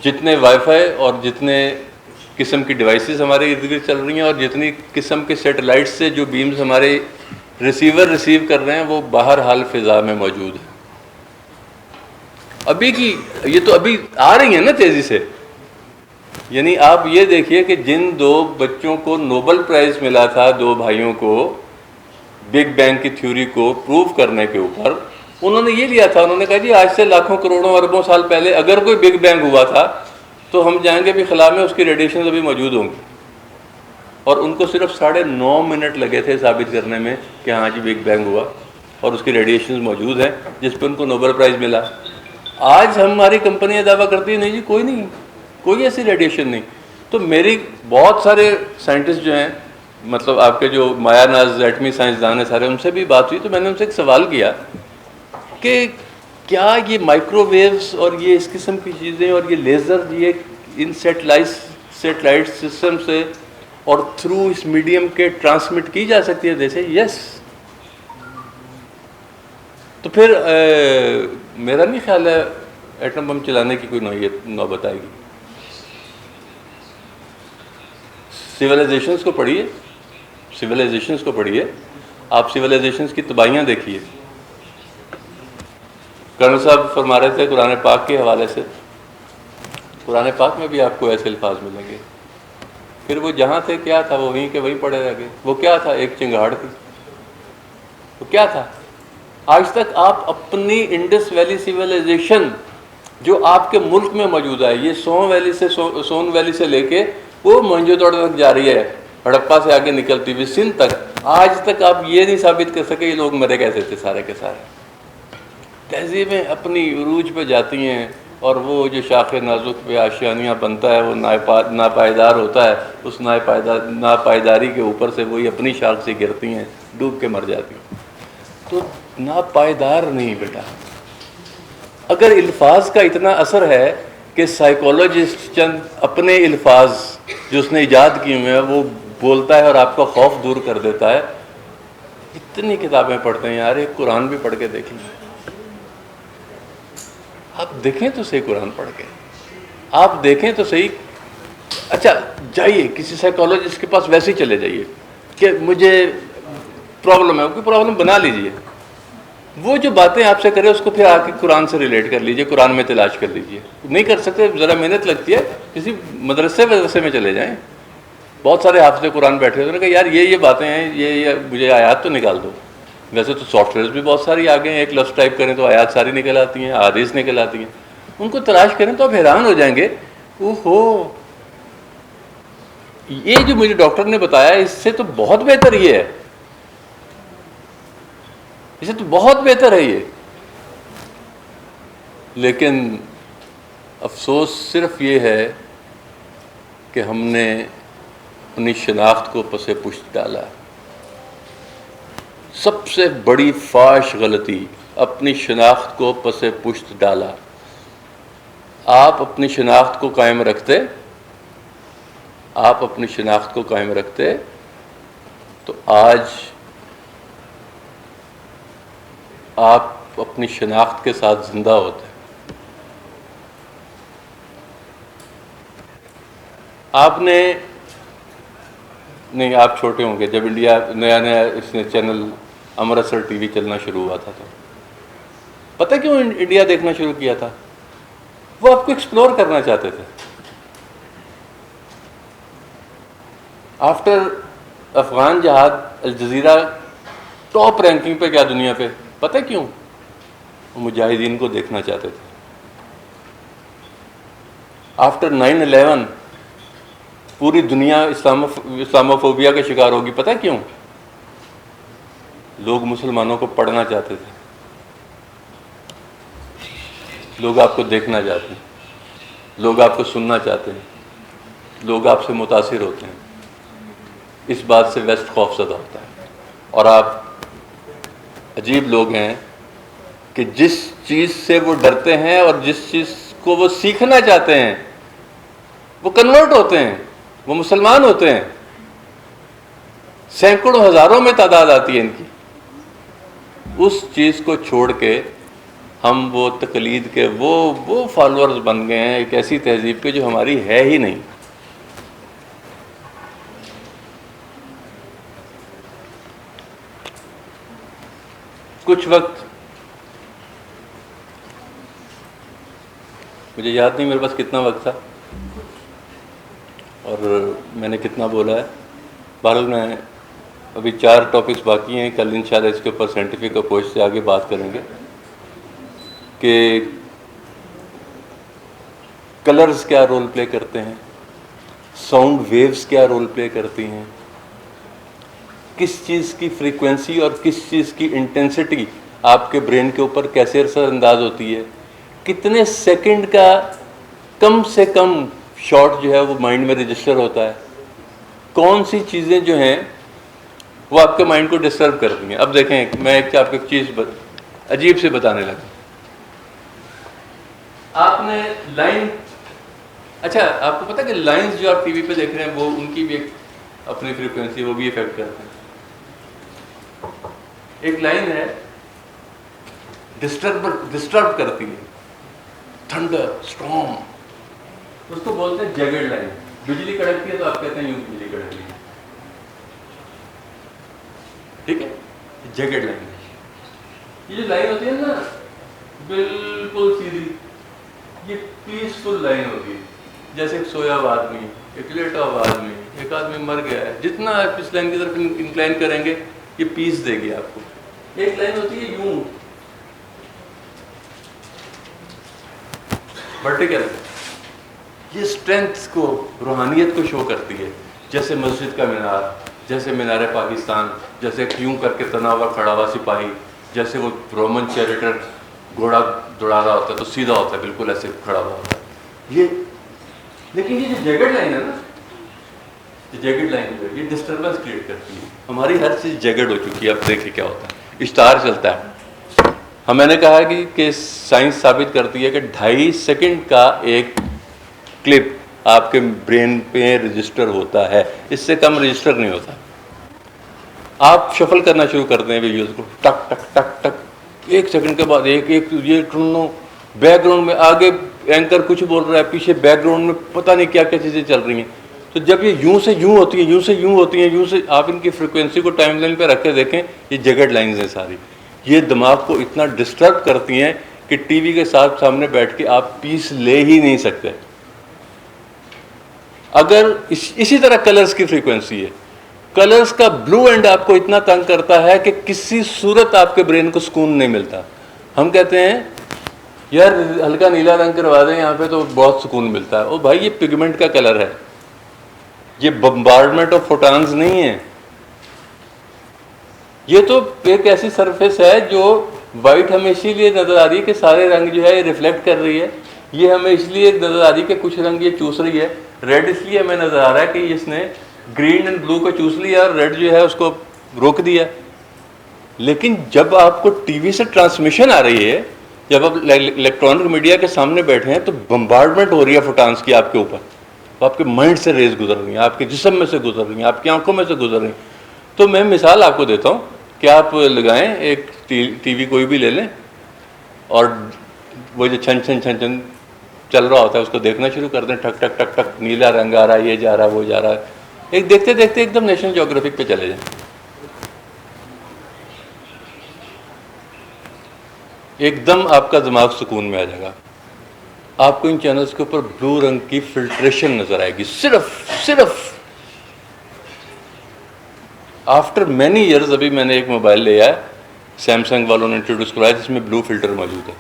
جتنے وائی فائی اور جتنے قسم کی ڈیوائسز ہمارے ارد گرد چل رہی ہیں اور جتنی قسم کے سیٹلائٹ سے جو بیمز ہمارے ریسیور ریسیو کر رہے ہیں، وہ بہرحال فضا میں موجود ہیں۔ ابھی کی یہ تو ابھی آ رہی ہیں نا تیزی سے۔ یعنی آپ یہ دیکھیے کہ جن 2 بچوں کو نوبل پرائز ملا تھا، 2 بھائیوں کو، بگ بینگ کی تھیوری کو پروو کرنے کے اوپر، انہوں نے یہ لیا تھا، انہوں نے کہا جی آج سے لاکھوں کروڑوں اربوں سال پہلے اگر کوئی بگ بینگ ہوا تھا تو ہم جائیں گے بھی خلا میں، اس کی ریڈیشنز ابھی موجود ہوں گی۔ اور ان کو صرف 9.5 منٹ لگے تھے ثابت کرنے میں کہ ہاں جی بگ بینگ ہوا اور اس کی ریڈیشنز موجود ہیں، جس پہ ان کو نوبل پرائز ملا۔ آج ہماری کمپنیاں دعویٰ کرتی ہیں نہیں جی کوئی نہیں، کوئی ایسی ریڈیشن نہیں۔ تو میری بہت سارے سائنٹسٹ جو ہیں، مطلب آپ کے جو مایا ناز ایٹمی سائنسدان ہیں سارے، ان سے بھی بات ہوئی تو میں نے ان سے ایک سوال کیا کہ کیا یہ مائکرو ویوز اور یہ اس قسم کی چیزیں اور یہ لیزر یہ ان سیٹلائٹ سسٹم سے اور تھرو اس میڈیم کے ٹرانسمٹ کی جا سکتی ہے؟ جیسے یس۔ تو پھر میرا نہیں خیال ہے ایٹم بم چلانے کی کوئی نوبت آئے گی۔ سویلائزیشنز کو پڑھیے، سویلائزیشنز کو پڑھیے، آپ سویلائزیشنز کی تباہیاں دیکھیے۔ کرنل صاحب فرما رہے تھے قرآن پاک کے حوالے سے، قرآن پاک میں بھی آپ کو ایسے الفاظ ملیں گے، پھر وہ جہاں تھے کیا تھا وہ وہیں کے وہیں پڑے رہ گئے۔ وہ کیا تھا؟ ایک چنگاڑ تھی۔ وہ کیا تھا؟ آج تک آپ اپنی انڈس ویلی سیویلائزیشن جو آپ کے ملک میں موجود ہے، یہ سون ویلی سے لے کے وہ موہنجو دڑو تک جا رہی ہے، ہڑپا سے آگے نکلتی ہوئی سندھ تک، آج تک آپ یہ نہیں ثابت کر سکے یہ لوگ مرے کیسے تھے سارے کے سارے۔ تہذیبیں اپنی عروج پہ جاتی ہیں اور وہ جو شاخ نازک پہ آشیانیاں بنتا ہے وہ ناپائیدار ہوتا ہے، اس ناپائیداری کے اوپر سے وہی اپنی شاخ سے گرتی ہیں، ڈوب کے مر جاتی ہیں۔ تو ناپائیدار نہیں بیٹا۔ اگر الفاظ کا اتنا اثر ہے کہ سائیکولوجسٹ چند اپنے الفاظ جو اس نے ایجاد کیے ہوئے ہیں وہ بولتا ہے اور آپ کا خوف دور کر دیتا ہے، اتنی کتابیں پڑھتے ہیں یار، ایک قرآن بھی پڑھ کے دیکھ لیں۔ آپ دیکھیں تو صحیح، قرآن پڑھ کے آپ دیکھیں تو صحیح۔ اچھا جائیے کسی سائیکولوجسٹ کے پاس ویسے ہی چلے جائیے کہ مجھے پرابلم ہے، کوئی پرابلم بنا لیجئے، وہ جو باتیں آپ سے کرے اس کو پھر آ کے قرآن سے ریلیٹ کر لیجئے، قرآن میں تلاش کر لیجئے۔ نہیں کر سکتے ذرا محنت لگتی ہے، کسی مدرسے میں چلے جائیں، بہت سارے حافظ قرآن بیٹھے ہوتے ہیں کہ یار یہ باتیں ہیں، یہ مجھے آیات تو نکال دو. ویسے تو سافٹ ویئرز بھی بہت ساری آ گئے ہیں، ایک لفظ ٹائپ کریں تو آیات ساری نکل آتی ہیں، احادیث نکل آتی ہیں. ان کو تلاش کریں تو آپ حیران ہو جائیں گے. اوہو، یہ جو مجھے ڈاکٹر نے بتایا اس سے تو بہت بہتر یہ ہے، اسے تو بہت بہتر ہے یہ. لیکن افسوس صرف یہ ہے کہ ہم نے اپنی شناخت کو پس پشت ڈالا. سب سے بڑی فاش غلطی، اپنی شناخت کو پس پشت ڈالا. آپ اپنی شناخت کو قائم رکھتے، آپ اپنی شناخت کو قائم رکھتے تو آج آپ اپنی شناخت کے ساتھ زندہ ہوتے. آپ نے نہیں، آپ چھوٹے ہوں گے جب انڈیا نیا اس نے چینل امرتسر ٹی وی چلنا شروع ہوا تھا. تو پتہ کیوں انڈیا دیکھنا شروع کیا تھا؟ وہ آپ کو ایکسپلور کرنا چاہتے تھے. آفٹر افغان جہاد الجزیرہ ٹاپ رینکنگ پہ کیا دنیا پہ، پتہ کیوں؟ وہ مجاہدین کو دیکھنا چاہتے تھے. آفٹر 9/11 پوری دنیا اسلاموفوبیا کا شکار ہوگی، پتہ کیوں؟ لوگ مسلمانوں کو پڑھنا چاہتے تھے، لوگ آپ کو دیکھنا چاہتے ہیں، لوگ آپ کو سننا چاہتے ہیں، لوگ آپ سے متاثر ہوتے ہیں. اس بات سے ویسٹ خوف زدہ ہوتا ہے. اور آپ عجیب لوگ ہیں کہ جس چیز سے وہ ڈرتے ہیں اور جس چیز کو وہ سیکھنا چاہتے ہیں وہ کنورٹ ہوتے ہیں، وہ مسلمان ہوتے ہیں. سینکڑوں ہزاروں میں تعداد آتی ہے ان کی. اس چیز کو چھوڑ کے ہم وہ تقلید کے وہ فالورز بن گئے ہیں ایک ایسی تہذیب کے جو ہماری ہے ہی نہیں. کچھ وقت مجھے یاد نہیں میرے پاس کتنا وقت تھا اور میں نے کتنا بولا ہے. بہرحال میں ابھی 4 ٹاپکس باقی ہیں، کل انشاءاللہ اس کے اوپر سائنٹیفک اپروچ سے آگے بات کریں گے کہ کلرز کیا رول پلے کرتے ہیں، ساؤنڈ ویوز کیا رول پلے کرتی ہیں، کس چیز کی فریکوینسی اور کس چیز کی انٹینسٹی آپ کے برین کے اوپر کیسے اثر انداز ہوتی ہے، کتنے سیکنڈ کا کم سے کم شاٹ جو ہے وہ مائنڈ میں رجسٹر ہوتا ہے، کون سی چیزیں جو ہیں وہ آپ کے مائنڈ کو ڈسٹرب کرتی ہیں. اب دیکھیں میں آپ کو ایک چیز عجیب سے بتانے لگا. آپ نے لائن، اچھا آپ کو پتہ کہ لائنز جو آپ ٹی وی پہ دیکھ رہے ہیں وہ ان کی بھی ایک اپنی فریکوینسی وہ بھی افیکٹ کرتے ہیں. ایک لائن ہے ڈسٹرب کرتی ہے، تھنڈر اسٹارم، اس کو بولتے ہیں جیگڈ لائن. بجلی کڑکتی ہے تو آپ کہتے ہیں یوں بجلی کڑک رہی ہے، ٹھیک ہے، جیگڈ لائن. یہ جو لائن ہوتی ہے نا بالکل سیدھی، یہ پیسفل لائن ہوتی ہے. جیسے ایک سویا ہوا آدمی، ایک لیٹا ہوا آدمی، ایک آدمی مر گیا ہے، جتنا آپ اس لائن کی طرف انکلائن کریں گے یہ پیس دے گی آپ کو. ایک لائن ہوتی ہے یوں ورٹیکل، یہ اسٹرینتھ کو، روحانیت کو شو کرتی ہے. جیسے مسجد کا مینار، جیسے مینار پاکستان، جیسے یوں کر کے تنا ہوا کھڑا ہوا سپاہی، جیسے وہ رومن چیریٹر گھوڑا دوڑا رہا ہوتا ہے تو سیدھا ہوتا ہے، بالکل ایسے کھڑا ہوا ہوتا ہے. یہ لیکن یہ جو جیگڈ لائن ہے نا، یہ جیگڈ لائن جو ہے یہ ڈسٹربنس کریٹ کرتی ہے. ہماری ہر چیز جیگڈ ہو چکی ہے. اب دیکھیں کیا ہوتا ہے، اشتہار چلتا ہے. میں نے کہا کہ سائنس ثابت کرتی ہے کہ 2.5 سیکنڈ کا ایک کلپ آپ کے برین پہ رجسٹر ہوتا ہے، اس سے کم رجسٹر نہیں ہوتا. آپ شفل کرنا شروع کرتے ہیں ویڈیوز کو، ٹک ٹک ٹک ٹک، 1 سیکنڈ کے بعد ایک یہ ٹرنو، بیک گراؤنڈ میں آگے اینکر کچھ بول رہا ہے، پیچھے بیک گراؤنڈ میں پتہ نہیں کیا کیا چیزیں چل رہی ہیں. تو جب یہ یوں سے یوں ہوتی ہیں، یوں سے یوں ہوتی ہیں، یوں سے، آپ ان کی فریکوینسی کو ٹائم لائن پہ رکھ کے دیکھیں، یہ جیگڈ لائنز ہیں ساری. یہ دماغ کو اتنا ڈسٹرب کرتی ہیں کہ ٹی وی کے ساتھ سامنے بیٹھ کے آپ پیس لے ہی نہیں سکتے. اگر اسی طرح کلرز کی فریکوینسی ہے، کلرز کا بلو اینڈ آپ کو اتنا تنگ کرتا ہے کہ کسی صورت آپ کے برین کو سکون نہیں ملتا. ہم کہتے ہیں یار ہلکا نیلا رنگ کروا دیں یہاں پہ تو بہت سکون ملتا ہے. او بھائی یہ پگمنٹ کا کلر ہے، یہ بمبارڈمنٹ آف فوٹانز نہیں ہے. یہ تو ایک ایسی سرفیس ہے جو وائٹ ہمیں اسی لیے نظر آ رہی ہے کہ سارے رنگ جو ہے یہ ریفلیکٹ کر رہی ہے. یہ ہمیں اس لیے نظر آ رہی ہے کہ کچھ رنگ یہ چوس رہی ہے. ریڈ اس لیے ہمیں نظر آ رہا ہے کہ اس نے گرین اینڈ بلو کو چوس لیا اور ریڈ جو ہے اس کو روک دیا. لیکن جب آپ کو ٹی وی سے ٹرانسمیشن آ رہی ہے، جب آپ الیکٹرانک میڈیا کے سامنے بیٹھے ہیں تو بمبارڈمنٹ ہو رہی ہے فوٹانس کی آپ کے اوپر. آپ کے مائنڈ سے ریز گزر رہی ہیں، آپ کے جسم میں سے گزر رہی ہیں، آپ کی آنکھوں میں سے گزر رہی ہیں. تو میں مثال آپ کو دیتا ہوں کہ آپ لگائیں ایک ٹی وی کوئی بھی لے لیں اور وہ جو چھن چھن چھن چھن چل رہا ہوتا ہے اس کو دیکھنا شروع کر دیں. ٹھک ٹھک ٹک ٹک نیلا رنگ آ رہا ہے، یہ جا رہا ہے، وہ جا رہا ہے. ایک دیکھتے دیکھتے ایک دم نیشنل جیوگرافک پہ چلے جائیں. ایک دم آپ کا دماغ سکون میں آ جائے گا. آپ کو ان چینلز کے اوپر بلو رنگ کی فلٹریشن نظر آئے گی. صرف آفٹر مینی ایئرز ابھی میں نے ایک موبائل لیا ہے، سیمسنگ والوں نے انٹروڈیوس کرایا جس میں بلو فلٹر موجود ہے،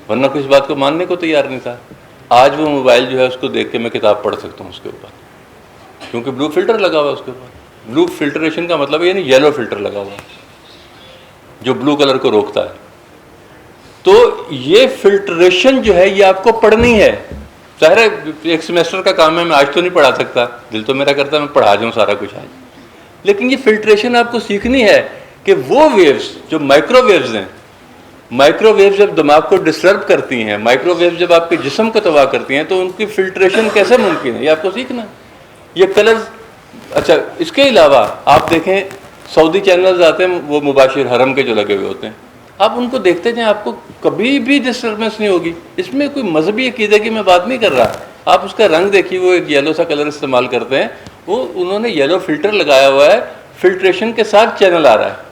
ورنہ کوئی اس بات کو ماننے کو تیار نہیں تھا. آج وہ موبائل جو ہے اس کو دیکھ کے میں کتاب پڑھ سکتا ہوں اس کے اوپر، کیونکہ بلو فلٹر لگا ہوا ہے اس کے اوپر. بلو فلٹریشن کا مطلب یہ نہیں یلو فلٹر لگا ہوا ہے جو بلو کلر کو روکتا ہے. تو یہ فلٹریشن جو ہے یہ آپ کو پڑھنی ہے. ظاہر ہے ایک سیمیسٹر کا کام ہے، میں آج تو نہیں پڑھا سکتا، دل تو میرا کرتا ہے میں پڑھا جاؤں سارا کچھ آج. لیکن یہ فلٹریشن آپ کو سیکھنی ہے کہ وہ ویوز جو مائکرو ویوز ہیں، مائکرو ویوز جب دماغ کو ڈسٹرب کرتی ہیں، مائکرو ویوز جب آپ کے جسم کو تباہ کرتی ہیں تو ان کی فلٹریشن کیسے ممکن ہے یہ آپ کو سیکھنا ہے. یہ کلرز. اچھا اس کے علاوہ آپ دیکھیں سعودی چینلز آتے ہیں وہ مباشر حرم کے جو لگے ہوئے ہوتے ہیں، آپ ان کو دیکھتے جائیں آپ کو کبھی بھی ڈسٹربنس نہیں ہوگی. اس میں کوئی مذہبی عقیدے کی میں بات نہیں کر رہا. آپ اس کا رنگ دیکھیے، وہ ایک یلو سا کلر استعمال کرتے ہیں، وہ انہوں نے یلو فلٹر لگایا ہوا ہے، فلٹریشن کے ساتھ چینل آ رہا ہے.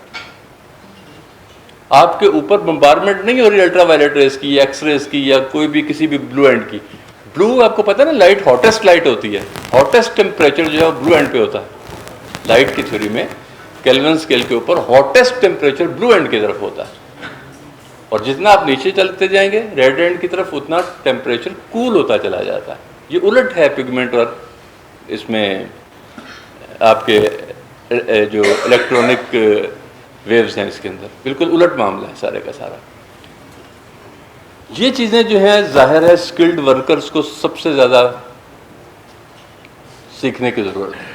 آپ کے اوپر بمبارمنٹ نہیں ہو رہی الٹرا وائلٹ ریز کی یا ایکس ریز کی یا کوئی بھی کسی بھی بلو اینڈ کی. بلو آپ کو پتہ ہے نا لائٹ ہاٹیسٹ لائٹ ہوتی ہے، ہاٹیسٹ ٹیمپریچر جو ہے وہ بلو اینڈ پہ ہوتا ہے. لائٹ کی تھیوری میں کیلون اسکیل کے اوپر ہاٹیسٹ ٹیمپریچر بلو اینڈ کی طرف ہوتا ہے، اور جتنا آپ نیچے چلتے جائیں گے ریڈ اینڈ کی طرف اتنا ٹیمپریچر کول ہوتا چلا جاتا ہے. یہ الٹ ہے پگمنٹ اور اس میں آپ کے جو الیکٹرانک ویوز ہیں اس کے اندر بالکل الٹ معاملہ ہے سارے کا سارا. یہ چیزیں جو ہیں ظاہر ہے اسکلڈ ورکرز کو سب سے زیادہ سیکھنے کی ضرورت ہے،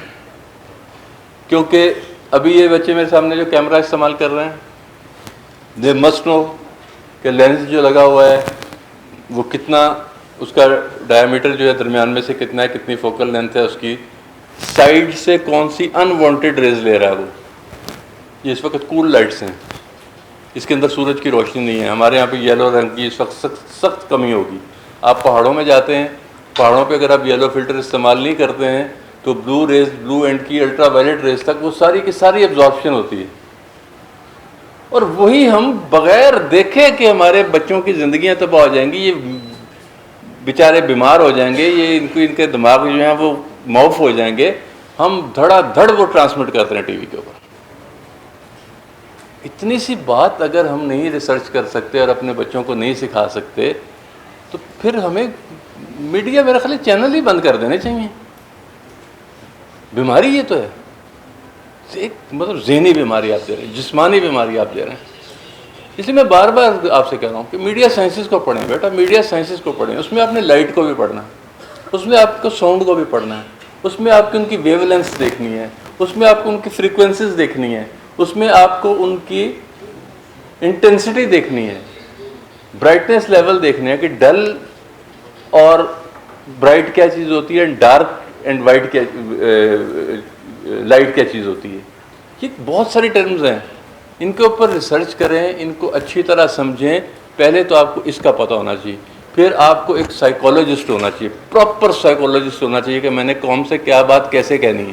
کیونکہ ابھی یہ بچے میرے سامنے جو کیمرہ استعمال کر رہے ہیں دے مسٹ نو کہ لینس جو لگا ہوا ہے وہ کتنا، اس کا ڈائیمیٹر جو ہے درمیان میں سے کتنا ہے، کتنی فوکل لینتھ ہے اس کی، سائڈ سے کون سی انوانٹیڈ ریز لے رہا ہے وہ. یہ اس وقت کول لائٹس ہیں، اس کے اندر سورج کی روشنی نہیں ہے. ہمارے یہاں پہ یلو رنگ کی اس وقت سخت کمی ہوگی. آپ پہاڑوں میں جاتے ہیں، پہاڑوں پہ اگر آپ یلو فلٹر استعمال نہیں کرتے ہیں تو بلو ریز، بلو اینڈ کی الٹرا وائلٹ ریز تک وہ ساری کی ساری ایبزارپشن ہوتی ہے. اور وہی ہم بغیر دیکھے کہ ہمارے بچوں کی زندگیاں تباہ ہو جائیں گی، یہ بیچارے بیمار ہو جائیں گے، یہ ان کے دماغ جو ہیں وہ معاف ہو جائیں گے، ہم دھڑا دھڑ وہ ٹرانسمٹ کرتے ہیں ٹی وی کے اوپر. اتنی سی بات اگر ہم نہیں ریسرچ کر سکتے اور اپنے بچوں کو نہیں سکھا سکتے تو پھر ہمیں میڈیا میرا خیال چینل ہی بند کر دینے چاہیے. بیماری یہ تو ہے، ایک مطلب ذہنی بیماری آپ دے رہے ہیں، جسمانی بیماری آپ دے رہے ہیں. اس لیے میں بار بار آپ سے کہہ رہا ہوں کہ میڈیا سائنسز کو پڑھیں بیٹا، میڈیا سائنسز کو پڑھیں. اس میں آپ نے لائٹ کو بھی پڑھنا ہے، اس میں آپ کو ساؤنڈ کو بھی پڑھنا ہے، اس میں آپ کی ان کی ویو لینس دیکھنی ہے، اس میں آپ کو ان کی فریکوینسیز دیکھنی ہے، اس میں آپ کو ان کی انٹینسٹی دیکھنی ہے، برائٹنیس لیول دیکھنے ہے کہ ڈل اور برائٹ کیا چیز ہوتی ہے، ڈارک اینڈ وائٹ کیا لائٹ کیا چیز ہوتی ہے. یہ بہت ساری ٹرمز ہیں، ان کے اوپر ریسرچ کریں، ان کو اچھی طرح سمجھیں. پہلے تو آپ کو اس کا پتہ ہونا چاہیے، پھر آپ کو ایک سائیکولوجسٹ ہونا چاہیے، پراپر سائیکولوجسٹ ہونا چاہیے کہ میں نے قوم سے کیا بات کیسے کہنی ہے،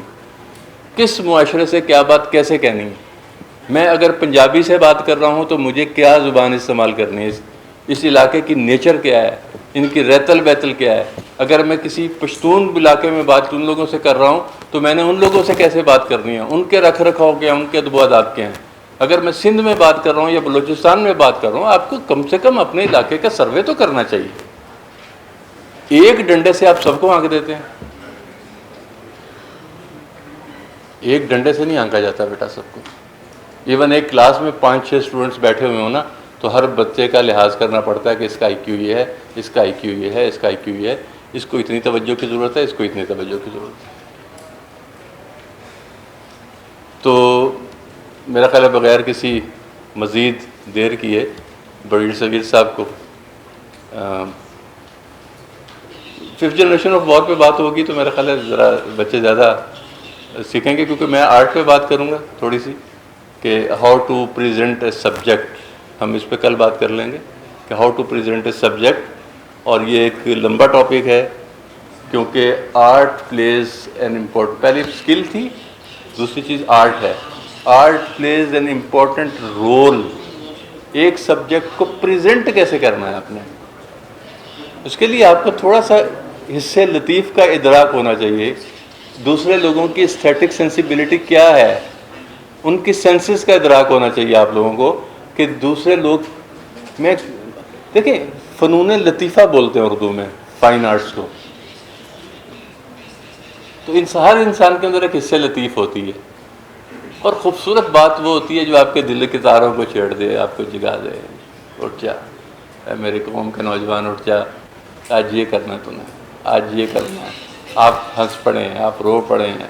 کس معاشرے سے کیا بات کیسے کہنی ہے. میں اگر پنجابی سے بات کر رہا ہوں تو مجھے کیا زبان استعمال کرنی ہے، اس علاقے کی نیچر کیا ہے، ان کی ریتل بیتل کیا ہے، اگر میں کسی پشتون علاقے میں بات ان لوگوں سے کر رہا ہوں تو میں نے ان لوگوں سے کیسے بات کرنی ہے، ان کے رکھ رکھاؤ کے، ان کے ادب و آداب کے ہیں۔ اگر میں سندھ میں بات کر رہا ہوں یا بلوچستان میں بات کر رہا ہوں، آپ کو کم سے کم اپنے علاقے کا سروے تو کرنا چاہیے۔ ایک ڈنڈے سے آپ سب کو آنک دیتے ہیں، ایک ڈنڈے سے نہیں آنکا جاتا بیٹا سب کو۔ ایون ایک کلاس میں 5-6 اسٹوڈنٹس بیٹھے ہوئے ہوں نا، تو ہر بچے کا لحاظ کرنا پڑتا ہے کہ اس کا آئی کیو یہ ہے، اس کا آئی کیو یہ ہے، اس کا آئی کیو یہ ہے، اس کو اتنی توجہ کی ضرورت ہے، اس کو اتنی توجہ کی ضرورت ہے۔ تو میرا خیال ہے بغیر کسی مزید دیر کیے بڑی صغیر صاحب کو 5th جنریشن آف وار پہ بات ہوگی تو میرا خیال ہے ذرا بچے زیادہ سیکھیں گے، کیونکہ میں آرٹ پہ بات کروں گا تھوڑی سی، کہ how to present a subject. ہم اس پہ کل بات کر لیں گے کہ how to present a subject, اور یہ ایک لمبا ٹاپک ہے کیونکہ آرٹ پلیز این امپورٹنٹ، پہلی اسکل تھی، دوسری چیز آرٹ ہے۔ Art plays an important role. ایک سبجیکٹ کو پریزنٹ کیسے کرنا ہے آپ نے، اس کے لیے آپ کو تھوڑا سا حصے لطیف کا ادراک ہونا چاہیے۔ دوسرے لوگوں کی اسٹیٹک سینسیبلٹی کیا ہے، ان کی سینسز کا ادراک ہونا چاہیے آپ لوگوں کو، کہ دوسرے لوگ میں دیکھیں فنون لطیفہ بولتے ہیں اردو میں فائن آرٹس کو، تو ہر انسان کے اندر ایک حصے لطیف ہوتی ہے، اور خوبصورت بات وہ ہوتی ہے جو آپ کے دل کے تاروں کو چھیڑ دے، آپ کو جگا دے۔ اٹھ جا اے میری قوم کے نوجوان، اٹھ جا، آج یہ کرنا ہے تمہیں، آج یہ کرنا ہے۔ آپ ہنس پڑے ہیں، آپ رو پڑے ہیں،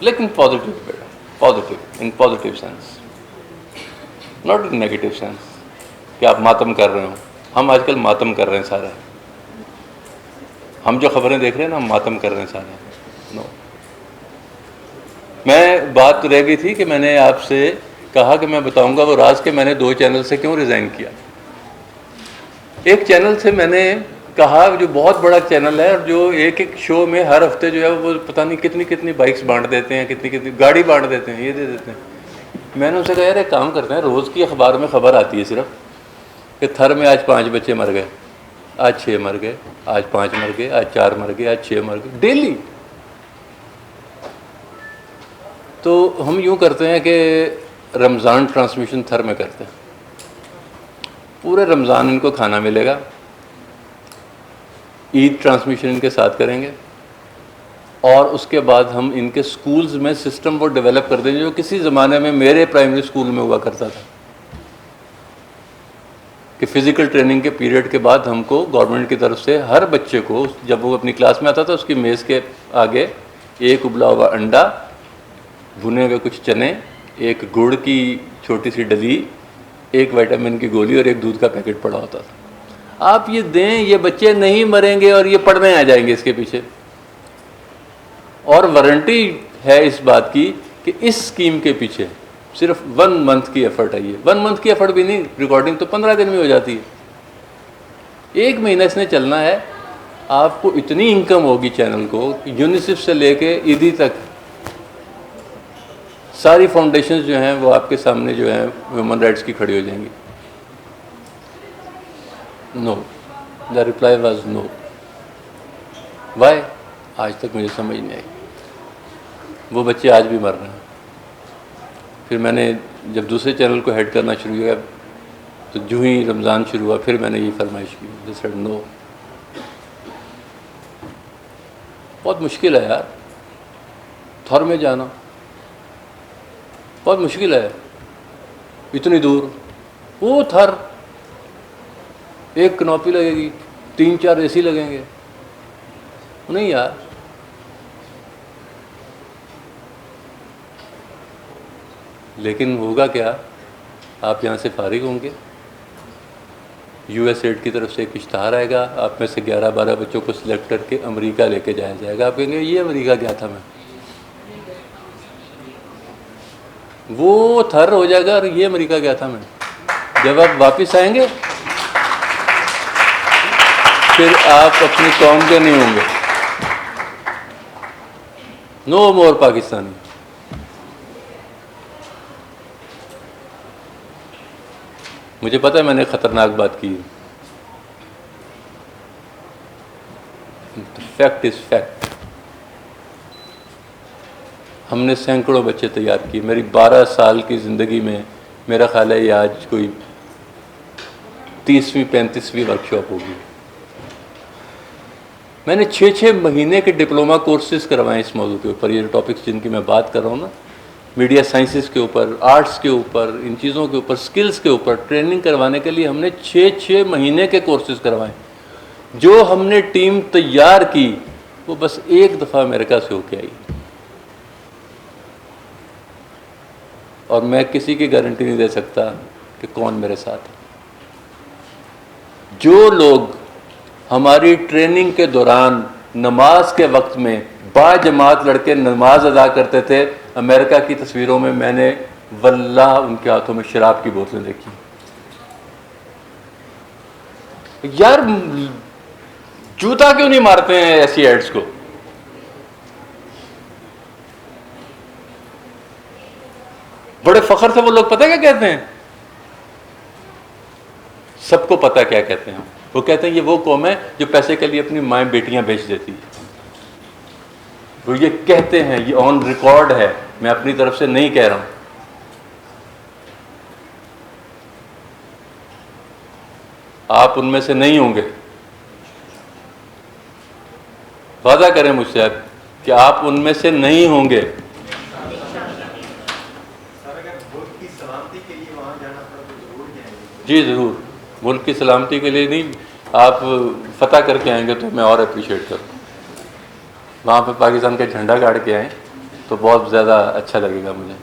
لیکن positive beta, positive, in positive sense, not in negative sense کہ آپ ماتم کر رہے ہوں۔ ہم آج کل ماتم کر رہے ہیں سارے، ہم جو خبریں دیکھ رہے ہیں نا، ہم ماتم کر رہے ہیں سارے۔ نو، میں بات رہ گئی تھی کہ میں نے آپ سے کہا کہ میں بتاؤں گا وہ راز کہ میں نے 2 چینل سے کیوں ریزائن کیا۔ ایک چینل سے میں نے کہا جو بہت بڑا چینل ہے، اور جو ایک شو میں ہر ہفتے جو ہے وہ پتہ نہیں کتنی بائکس بانٹ دیتے ہیں، کتنی گاڑی بانٹ دیتے ہیں، یہ دے دیتے ہیں۔ میں نے ان سے کہا یار ایک کام کرتے ہیں، روز کی اخبار میں خبر آتی ہے صرف کہ تھر میں آج 5 بچے مر گئے، آج 6 مر گئے، آج 5 مر گئے، آج 4 مر گئے، آج 6 مر گئے، ڈیلی۔ تو ہم یوں کرتے ہیں کہ رمضان ٹرانسمیشن تھر میں کرتے ہیں، پورے رمضان ان کو کھانا ملے گا، عید ٹرانسمیشن ان کے ساتھ کریں گے، اور اس کے بعد ہم ان کے سکولز میں سسٹم وہ ڈیولپ کر دیں گے جو کسی زمانے میں میرے پرائمری سکول میں ہوا کرتا تھا، کہ فزیکل ٹریننگ کے پیریڈ کے بعد ہم کو گورنمنٹ کی طرف سے ہر بچے کو جب وہ اپنی کلاس میں آتا تھا، اس کی میز کے آگے ایک ابلا ہوا انڈا، بھنے ہوئے کچھ چنے، ایک گڑ کی چھوٹی سی ڈلی، ایک وائٹامن کی گولی اور ایک دودھ کا پیکٹ پڑا ہوتا تھا۔ آپ یہ دیں، یہ بچے نہیں مریں گے اور یہ پڑھنے آ جائیں گے اس کے پیچھے، اور وارنٹی ہے اس بات کی کہ اس اسکیم کے پیچھے صرف 1 منتھ کی ایفرٹ ہے۔ یہ 1 منتھ کی ایفرٹ بھی نہیں، ریکارڈنگ تو 15 دن میں ہو جاتی ہے۔ 1 مہینہ اس نے چلنا ہے، آپ کو اتنی انکم ہوگی چینل کو، یونیسیف سے لے کے ایدھی تک ساری فاؤنڈیشنز جو ہیں وہ آپ کے سامنے جو ہیں ہیومن رائٹس کی کھڑی ہو جائیں گی۔ نو، دا ریپلائی واز نو۔ وائی؟ آج تک مجھے سمجھ نہیں آئی۔ وہ بچے آج بھی مر رہے ہیں۔ پھر میں نے جب دوسرے چینل کو ہیڈ کرنا شروع کیا تو جو ہی رمضان شروع ہوا پھر میں نے یہ فرمائش کی، they said no۔ بہت مشکل ہے یار، تھر میں جانا بہت مشکل ہے، اتنی دور، وہ تھر، ایک کنوپی لگے گی، 3-4 اے سی لگیں گے، نہیں یار۔ لیکن ہوگا کیا، آپ یہاں سے فارغ ہوں گے، یو ایس ایڈ کی طرف سے ایک اشتہار آئے گا، آپ میں سے 11-12 بچوں کو سلیکٹ کر کے امریکہ لے کے جایا جائے گا۔ آپ کہیں گے یہ امریکہ گیا تھا میں، وہ تھر ہو جائے گا اور یہ امریکہ گیا تھا میں۔ جب آپ واپس آئیں گے پھر آپ اپنی قوم کے نہیں ہوں گے۔ نو مور پاکستانی۔ مجھے پتہ ہے میں نے خطرناک بات کی، فیکٹ از فیکٹ. ہم نے سینکڑوں بچے تیار کیے. میری 12 سال کی زندگی میں میرا خیال ہے یہ آج کوئی 30ویں 35ویں ورکشاپ ہوگی. میں نے 6 مہینے کے ڈپلومہ کورسز کروائے اس موضوع کے اوپر. یہ ٹاپکس جن کی میں بات کر رہا ہوں نا، میڈیا سائنسز کے اوپر، آرٹس کے اوپر، ان چیزوں کے اوپر، سکلز کے اوپر ٹریننگ کروانے کے لیے ہم نے 6 مہینے کے کورسز کروائے. جو ہم نے ٹیم تیار کی وہ بس ایک دفعہ امریکہ سے ہو کے آئی. اور میں کسی کی گارنٹی نہیں دے سکتا کہ کون میرے ساتھ ہے. جو لوگ ہماری ٹریننگ کے دوران نماز کے وقت میں با جماعت لڑکے نماز ادا کرتے تھے، امریکہ کی تصویروں میں میں نے واللہ ان کے ہاتھوں میں شراب کی بوتلیں دیکھی. یار جوتا کیوں نہیں مارتے ہیں ایسی ایڈز کو؟ بڑے فخر سے وہ لوگ پتہ کیا کہتے ہیں؟ سب کو پتہ کیا کہتے ہیں. وہ کہتے ہیں یہ وہ قوم ہے جو پیسے کے لیے اپنی مائیں بیٹیاں بیچ دیتی ہے. وہ یہ کہتے ہیں، یہ آن ریکارڈ ہے، میں اپنی طرف سے نہیں کہہ رہا ہوں. آپ ان میں سے نہیں ہوں گے. وعدہ کریں مجھ سے کہ آپ ان میں سے نہیں ہوں گے. جی ضرور. ملک کی سلامتی کے لیے نہیں، آپ فتح کر کے آئیں گے تو میں اور اپریشیٹ کروں. وہاں پہ پاکستان کا جھنڈا گاڑ کے آئیں تو بہت زیادہ اچھا لگے گا مجھے.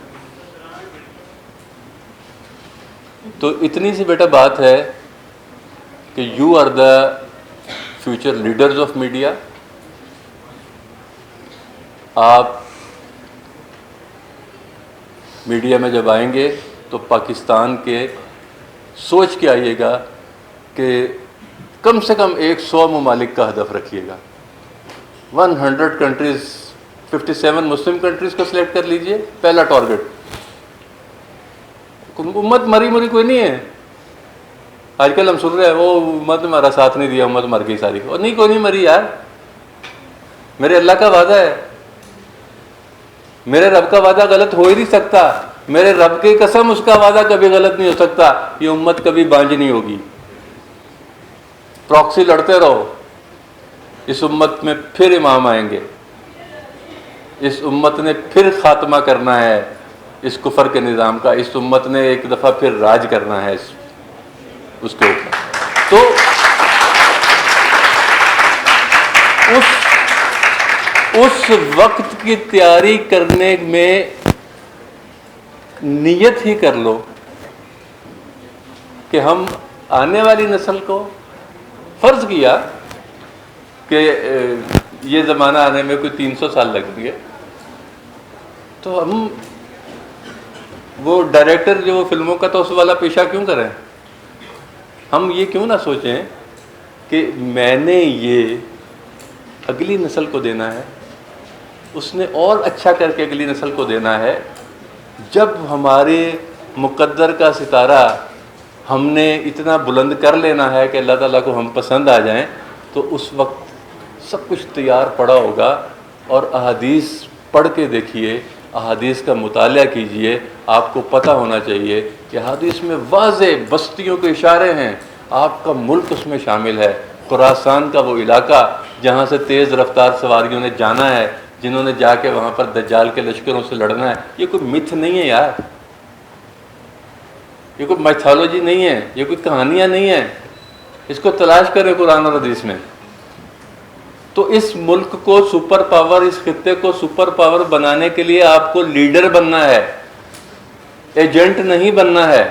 تو اتنی سی بیٹا بات ہے کہ you are the future leaders of media. آپ میڈیا میں جب آئیں گے تو پاکستان کے سوچ کے آئیے گا کہ کم سے کم 100 ممالک کا ہدف رکھیے گا. 100 کنٹریز، 57 مسلم کنٹریز کو سلیکٹ کر لیجئے، پہلا ٹارگٹ. امت مری کوئی نہیں ہے. آج کل ہم سن رہے ہیں وہ امت نے ہمارا ساتھ نہیں دیا، امت مر گئی ساری. اور نہیں، کوئی نہیں مری یار. میرے اللہ کا وعدہ ہے، میرے رب کا وعدہ غلط ہو ہی نہیں سکتا. میرے رب کی قسم اس کا وعدہ کبھی غلط نہیں ہو سکتا. یہ امت کبھی بانج نہیں ہوگی. پراکسی لڑتے رہو. اس امت میں پھر امام آئیں گے. اس امت نے پھر خاتمہ کرنا ہے اس کفر کے نظام کا. اس امت نے ایک دفعہ پھر راج کرنا ہے اس کے اوپر. تو اس وقت کی تیاری کرنے میں نیت ہی کر لو کہ ہم آنے والی نسل کو، فرض کیا کہ یہ زمانہ آنے میں کوئی 300 سال لگ گئے، تو ہم وہ ڈائریکٹر جو وہ فلموں کا تو اس والا پیشہ کیوں کریں؟ ہم یہ کیوں نہ سوچیں کہ میں نے یہ اگلی نسل کو دینا ہے، اس نے اور اچھا کر کے اگلی نسل کو دینا ہے. جب ہمارے مقدر کا ستارہ ہم نے اتنا بلند کر لینا ہے کہ اللہ تعالیٰ کو ہم پسند آ جائیں، تو اس وقت سب کچھ تیار پڑا ہوگا. اور احادیث پڑھ کے دیکھیے، احادیث کا مطالعہ کیجئے. آپ کو پتہ ہونا چاہیے کہ احادیث میں واضح بستیوں کے اشارے ہیں. آپ کا ملک اس میں شامل ہے. خراسان کا وہ علاقہ جہاں سے تیز رفتار سواریوں نے جانا ہے، جنہوں نے جا کے وہاں پر دجال کے لشکروں سے لڑنا ہے. یہ کوئی متھ نہیں ہے یار، یہ کوئی میتھالوجی نہیں ہے، یہ کوئی کہانیاں نہیں ہیں. اس کو تلاش کریں قرآن اور حدیث میں. تو اس ملک کو سپر پاور، اس خطے کو سپر پاور بنانے کے لیے آپ کو لیڈر بننا ہے، ایجنٹ نہیں بننا ہے.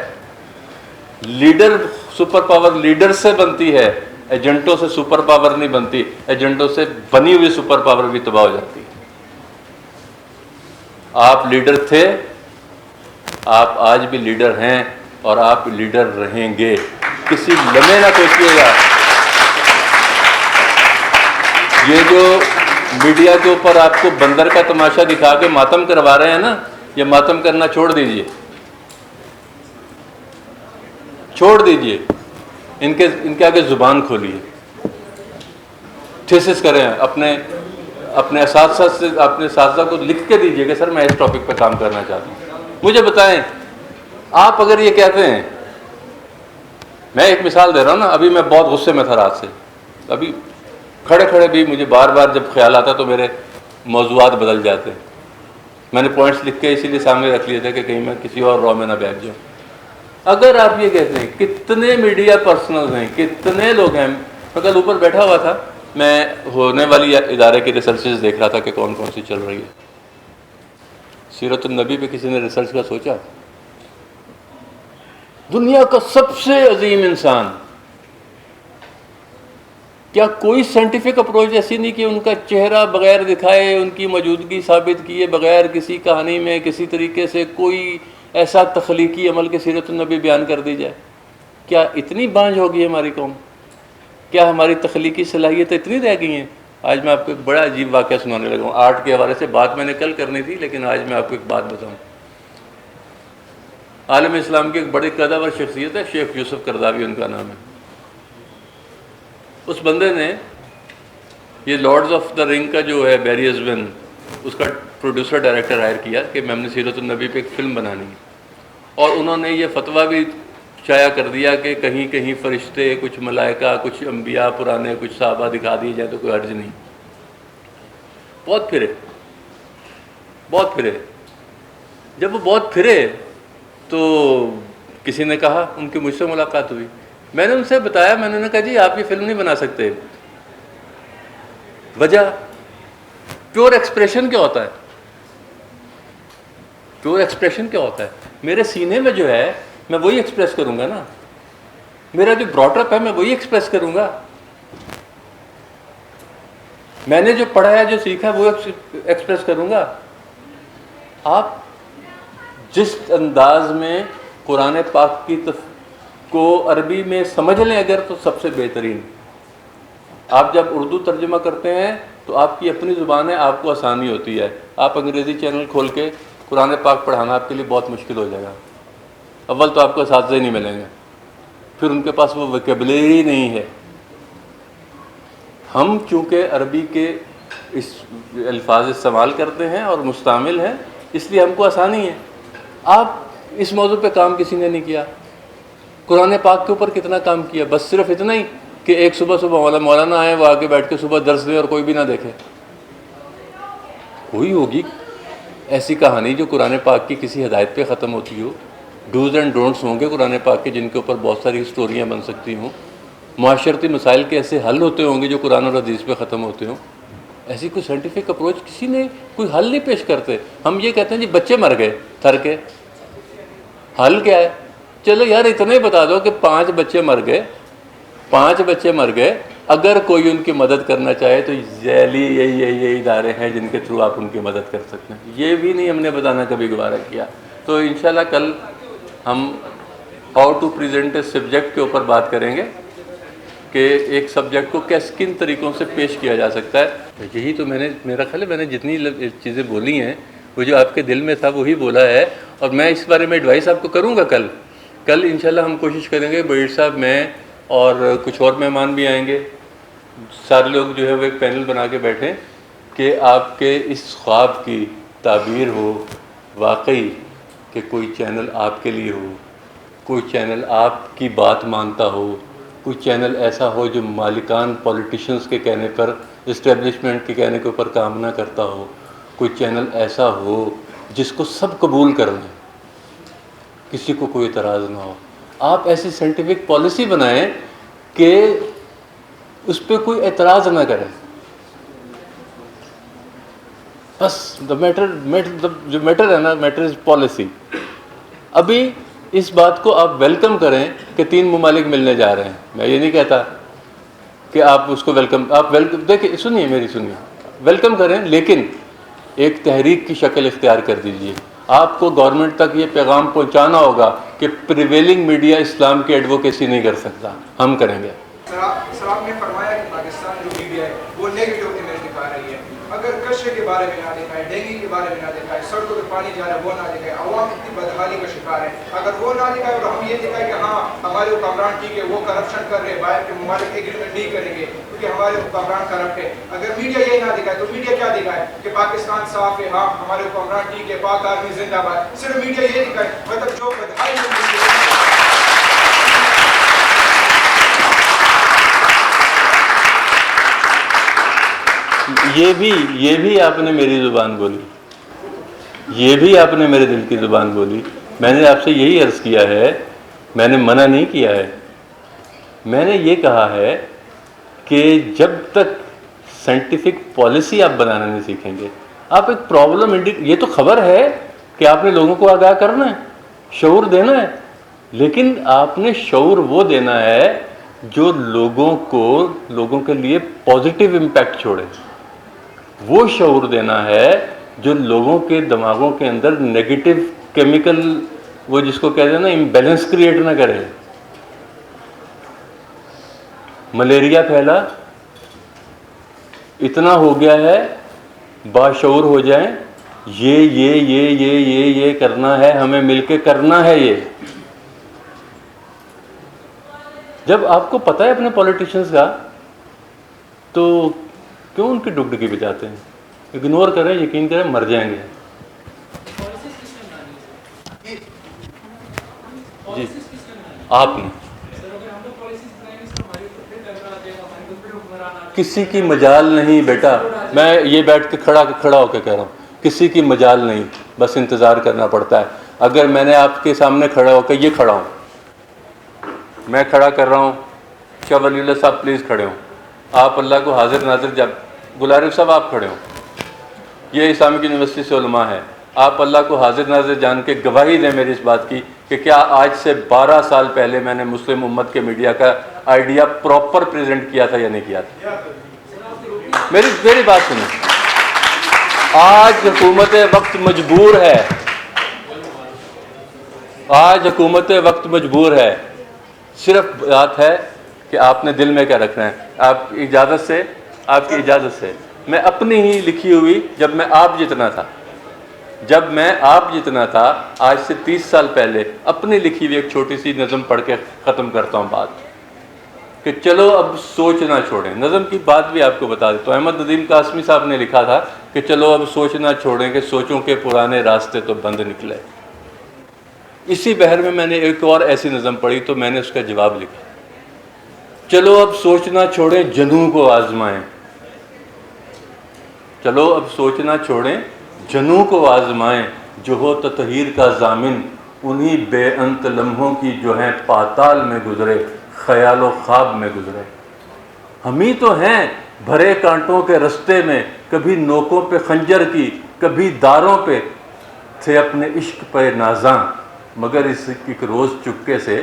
لیڈر، سپر پاور لیڈر سے بنتی ہے، ایجنٹوں سے سپر پاور نہیں بنتی. ایجنٹوں سے بنی ہوئی سپر پاور بھی تباہ ہو جاتی ہے. آپ لیڈر تھے، آپ آج بھی لیڈر ہیں، اور آپ لیڈر رہیں گے. کسی لمحے نہ سوچیے گا یہ جو میڈیا کے اوپر آپ کو بندر کا تماشا دکھا کے ماتم کروا رہے ہیں نا، یہ ماتم کرنا چھوڑ دیجئے، چھوڑ دیجئے. ان کے آگے زبان کھولیے. تھیسس کریں، اپنے اساتذہ کو لکھ کے دیجیے کہ سر میں اس ٹاپک پہ کام کرنا چاہتا ہوں. مجھے بتائیں آپ اگر یہ کہتے ہیں، میں ایک مثال دے رہا ہوں نا، ابھی میں بہت غصے میں تھا رات سے، ابھی کھڑے کھڑے بھی مجھے بار بار جب خیال آتا تو میرے موضوعات بدل جاتے ہیں. میں نے پوائنٹس لکھ کے اسی لیے سامنے رکھ لیے تھے کہ کہیں میں کسی اور رو میں نہ بیٹھ جاؤں. اگر آپ یہ کہتے ہیں، کتنے میڈیا پرسنلز ہیں، کتنے لوگ ہیں. میں کل اوپر بیٹھا ہوا تھا، میں ہونے والی ادارے کی ریسرچز دیکھ رہا تھا کہ کون کون سی چل رہی ہے. سیرت النبی پہ کسی نے ریسرچ کا سوچا؟ دنیا کا سب سے عظیم انسان، کیا کوئی سائنٹیفک اپروچ ایسی نہیں کہ ان کا چہرہ بغیر دکھائے، ان کی موجودگی ثابت کیے بغیر کسی کہانی میں کسی طریقے سے کوئی ایسا تخلیقی عمل کے سیرت النبی بیان کر دی جائے؟ کیا اتنی بانجھ ہوگی ہماری قوم؟ کیا ہماری تخلیقی صلاحیتیں اتنی رہ گئی ہیں؟ آج میں آپ کو ایک بڑا عجیب واقعہ سنانے لگا ہوں. آرٹ کے حوالے سے بات میں نے کل کرنی تھی، لیکن آج میں آپ کو ایک بات بتاؤں. عالم اسلام کی ایک بڑی قدور شخصیت ہے، شیخ یوسف قرضاوی ان کا نام ہے. اس بندے نے یہ لارڈز آف دا رنگ کا جو ہے بیری ازون، اس کا پروڈیوسر ڈائریکٹر ہائر کیا کہ میں نے سیرت النبی پہ ایک فلم بنانی ہے. اور انہوں نے یہ فتویٰ بھی شائع کر دیا کہ کہیں کہیں فرشتے، کچھ ملائکہ، کچھ انبیاء پرانے، کچھ صحابہ دکھا دیے جائے تو کوئی حرج نہیں. بہت پھرے. جب وہ بہت پھرے تو کسی نے کہا، ان کی مجھ سے ملاقات ہوئی، میں نے ان سے بتایا، میں نے کہا جی آپ یہ فلم نہیں بنا سکتے. وجہ پیور ایکسپریشن کیا ہوتا ہے؟ پیور ایکسپریشن کیا ہوتا ہے؟ میرے سینے میں جو ہے میں وہی ایکسپریس کروں گا نا. میرا جو براٹ اپ ہے میں وہی ایکسپریس کروں گا. میں نے جو پڑھا ہے، جو سیکھا ہے، وہ ایکسپریس کروں گا. آپ جس انداز میں قرآن پاک کو عربی میں سمجھ لیں اگر، تو سب سے بہترین. آپ جب اردو ترجمہ کرتے ہیں تو آپ کی اپنی زبان ہے، آپ کو آسانی ہوتی ہے. آپ انگریزی چینل کھول کے قرآن پاک پڑھانا آپ کے لیے بہت مشکل ہو جائے گا. اول تو آپ کو اساتذہ ہی نہیں ملیں گے، پھر ان کے پاس وہ ویکیبلری نہیں ہے. ہم چونکہ عربی کے اس الفاظ استعمال کرتے ہیں اور مستعمل ہیں، اس لیے ہم کو آسانی ہے. آپ اس موضوع پہ کام کسی نے نہیں کیا. قرآن پاک کے اوپر کتنا کام کیا؟ بس صرف اتنا ہی کہ ایک صبح مولانا آئے، وہ آگے بیٹھ کے صبح درس دیں اور کوئی بھی نہ دیکھے. کوئی ہوگی ایسی کہانی جو قرآن پاک کی کسی ہدایت پہ ختم ہوتی ہو. ڈوز اینڈ ڈونٹس ہوں گے قرآن پاک کے جن کے اوپر بہت ساری اسٹوریاں بن سکتی ہوں. معاشرتی مسائل کے ایسے حل ہوتے ہوں گے جو قرآن اور حدیث پہ ختم ہوتے ہوں. ایسی کوئی سائنٹیفک اپروچ کسی نے کوئی حل نہیں پیش کرتے. ہم یہ کہتے ہیں جی بچے مر گئے تھر کے، حل کیا ہے؟ چلو یار اتنا ہی بتا دو کہ 5 بچے مر گئے. اگر کوئی ان کی مدد کرنا چاہے تو ذیلی یہی ادارے ہیں جن کے تھرو آپ ان کی مدد کر سکتے ہیں. یہ بھی نہیں ہم نے بتانا کبھی گوارا کیا. تو انشاءاللہ کل ہم how to present a subject کے اوپر بات کریں گے کہ ایک سبجیکٹ کو کن طریقوں سے پیش کیا جا سکتا ہے. یہی تو میرا خیال ہے میں نے جتنی چیزیں بولی ہیں وہ جو آپ کے دل میں تھا وہی بولا ہے. اور میں اس بارے میں ایڈوائس آپ کو کروں گا. کل انشاءاللہ ہم کوشش کریں گے، بشیر صاحب، میں اور کچھ اور مہمان بھی آئیں گے، سارے لوگ جو ہے وہ ایک پینل بنا کے بیٹھیں کہ آپ کے اس خواب کی تعبیر ہو واقعی، کہ کوئی چینل آپ کے لیے ہو، کوئی چینل آپ کی بات مانتا ہو، کوئی چینل ایسا ہو جو مالکان پولیٹیشنز کے کہنے پر، اسٹیبلشمنٹ کے کہنے کے اوپر کام نہ کرتا ہو. کوئی چینل ایسا ہو جس کو سب قبول کر لیں، کسی کو کوئی اعتراض نہ ہو. آپ ایسی سائنٹیفک پالیسی بنائیں کہ اس پہ کوئی اعتراض نہ کرے. بس جو میٹر ہے نا، میٹر از پالیسی. ابھی اس بات کو آپ ویلکم کریں کہ 3 ممالک ملنے جا رہے ہیں. میں یہ نہیں کہتا کہ آپ اس کو دیکھیں، سنیے، ویلکم کریں، لیکن ایک تحریک کی شکل اختیار کر دیجئے. آپ کو گورنمنٹ تک یہ پیغام پہنچانا ہوگا کہ پریویلنگ میڈیا اسلام کی ایڈوکیسی نہیں کر سکتا، ہم کریں گے. سر آپ نے فرمایا کہ پاکستان جو میڈیا ہے وہ نیگیٹو امیج دکھا رہی ہے. اگر کچرے کے بارے میں نہ دکھائے, ڈینگی کے بارے میں نہ دکھائے, سڑکوں پہ پانی جا رہا ہے وہ نہ دکھائے, عوام اتنی بدحالی کا شکار ہے, اگر وہ نہ دکھائے اور ہم یہ دکھائے کہ ہاں ہمارے حکمران ٹھیک ہے وہ کرپشن کر رہے ہیں, باہر کے ممالک ایگریمنٹ نہیں کریں گے کیونکہ ہمارے حکمران کرپٹ ہے, اگر میڈیا یہ نہ دکھائے تو میڈیا کیا دکھائے کہ پاکستان صاف ہے, ہاں ہمارے حکمران ٹھیک ہے, پاک آرمی زندہ باد, صرف میڈیا یہ دکھائے, مطلب جو بدحالی یہ بھی آپ نے میری زبان بولی, یہ بھی آپ نے میرے دل کی زبان بولی. میں نے آپ سے یہی عرض کیا ہے, میں نے منع نہیں کیا ہے, میں نے یہ کہا ہے کہ جب تک سائنٹیفک پالیسی آپ بنانا نہیں سیکھیں گے, آپ ایک پرابلم یہ تو خبر ہے کہ آپ نے لوگوں کو آگاہ کرنا ہے, شعور دینا ہے, لیکن آپ نے شعور وہ دینا ہے جو لوگوں کے لیے پازیٹیو امپیکٹ چھوڑے, وہ شعور دینا ہے جو لوگوں کے دماغوں کے اندر نیگیٹو کیمیکل, وہ جس کو کہتے ہیں نا, امبیلنس کریٹ نہ کرے. ملیریا پھیلا, اتنا ہو گیا ہے, باشعور ہو جائیں, یہ کرنا ہے, ہمیں مل کے کرنا ہے. یہ جب آپ کو پتہ ہے اپنے پولیٹیشنز کا, تو کیوں ان کی ڈگڈگی بجاتے ہیں؟ اگنور کریں, یقین کریں مر جائیں گے. جی آپ نے کسی کی مجال نہیں بیٹا, میں یہ بیٹھ کے کھڑا ہو کے کہہ رہا ہوں, کسی کی مجال نہیں, بس انتظار کرنا پڑتا ہے. اگر میں نے آپ کے سامنے کھڑا ہو کے یہ کھڑا ہوں, میں کھڑا کر رہا ہوں, کیا ولی اللہ صاحب پلیز کھڑے ہوں, آپ اللہ کو حاضر ناظر, جب گلارف صاحب آپ کھڑے ہوں, یہ اسلامک یونیورسٹی سے علماء ہے, آپ اللہ کو حاضر ناظر جان کے گواہی دیں میری اس بات کی کہ کیا آج سے 12 سال پہلے میں نے مسلم امت کے میڈیا کا آئیڈیا پراپر پریزنٹ کیا تھا یا نہیں کیا تھا؟ میری بات سنیں, آج حکومت وقت مجبور ہے, آج حکومت وقت مجبور ہے, صرف بات ہے کہ آپ نے دل میں کیا رکھنا ہے. آپ کی اجازت سے میں اپنی ہی لکھی ہوئی, جب میں آپ جتنا تھا آج سے 30 سال پہلے, اپنی لکھی ہوئی ایک چھوٹی سی نظم پڑھ کے ختم کرتا ہوں بات, کہ چلو اب سوچنا چھوڑیں. نظم کی بات بھی آپ کو بتا دیتا ہوں. احمد ندیم قاسمی صاحب نے لکھا تھا کہ چلو اب سوچنا چھوڑیں کہ سوچوں کے پرانے راستے تو بند نکلے. اسی بہر میں نے ایک اور ایسی نظم پڑھی تو میں نے اس کا جواب لکھا, چلو اب سوچنا چھوڑیں جنوں کو آزمائیں. چلو اب سوچنا چھوڑیں جنوں کو آزمائیں, جو ہو تطہیر کا ضامن انہی بے انت لمحوں کی جو ہیں پاتال میں گزرے, خیال و خواب میں گزرے. ہم ہی تو ہیں بھرے کانٹوں کے رستے میں, کبھی نوکوں پہ خنجر کی, کبھی داروں پہ تھے اپنے عشق پہ نازاں, مگر اس ایک روز چپکے سے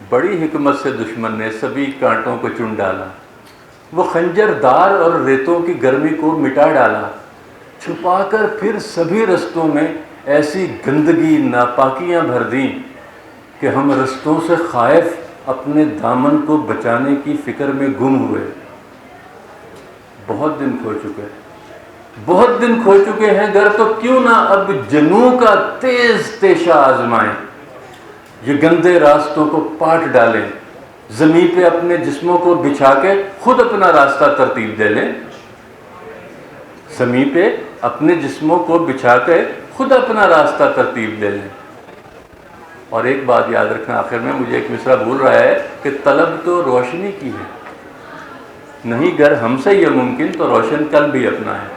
بڑی حکمت سے دشمن نے سبھی کانٹوں کو چن ڈالا. وہ خنجر دار اور ریتوں کی گرمی کو مٹا ڈالا, چھپا کر پھر سبھی رستوں میں ایسی گندگی ناپاکیاں بھر دیں کہ ہم رستوں سے خائف اپنے دامن کو بچانے کی فکر میں گم ہوئے. بہت دن کھو چکے ہیں گر, تو کیوں نہ اب جنوں کا تیز تیشہ آزمائیں. یہ گندے راستوں کو پاٹ ڈالیں, زمین پہ اپنے جسموں کو بچھا کے خود اپنا راستہ ترتیب دے لیں. زمین پہ اپنے جسموں کو بچھا کے خود اپنا راستہ ترتیب دے لیں. اور ایک بات یاد رکھنا, آخر میں مجھے ایک مصرع بھول رہا ہے کہ طلب تو روشنی کی ہے, نہیں گر ہم سے یہ ممکن تو روشن کل بھی اپنا ہے.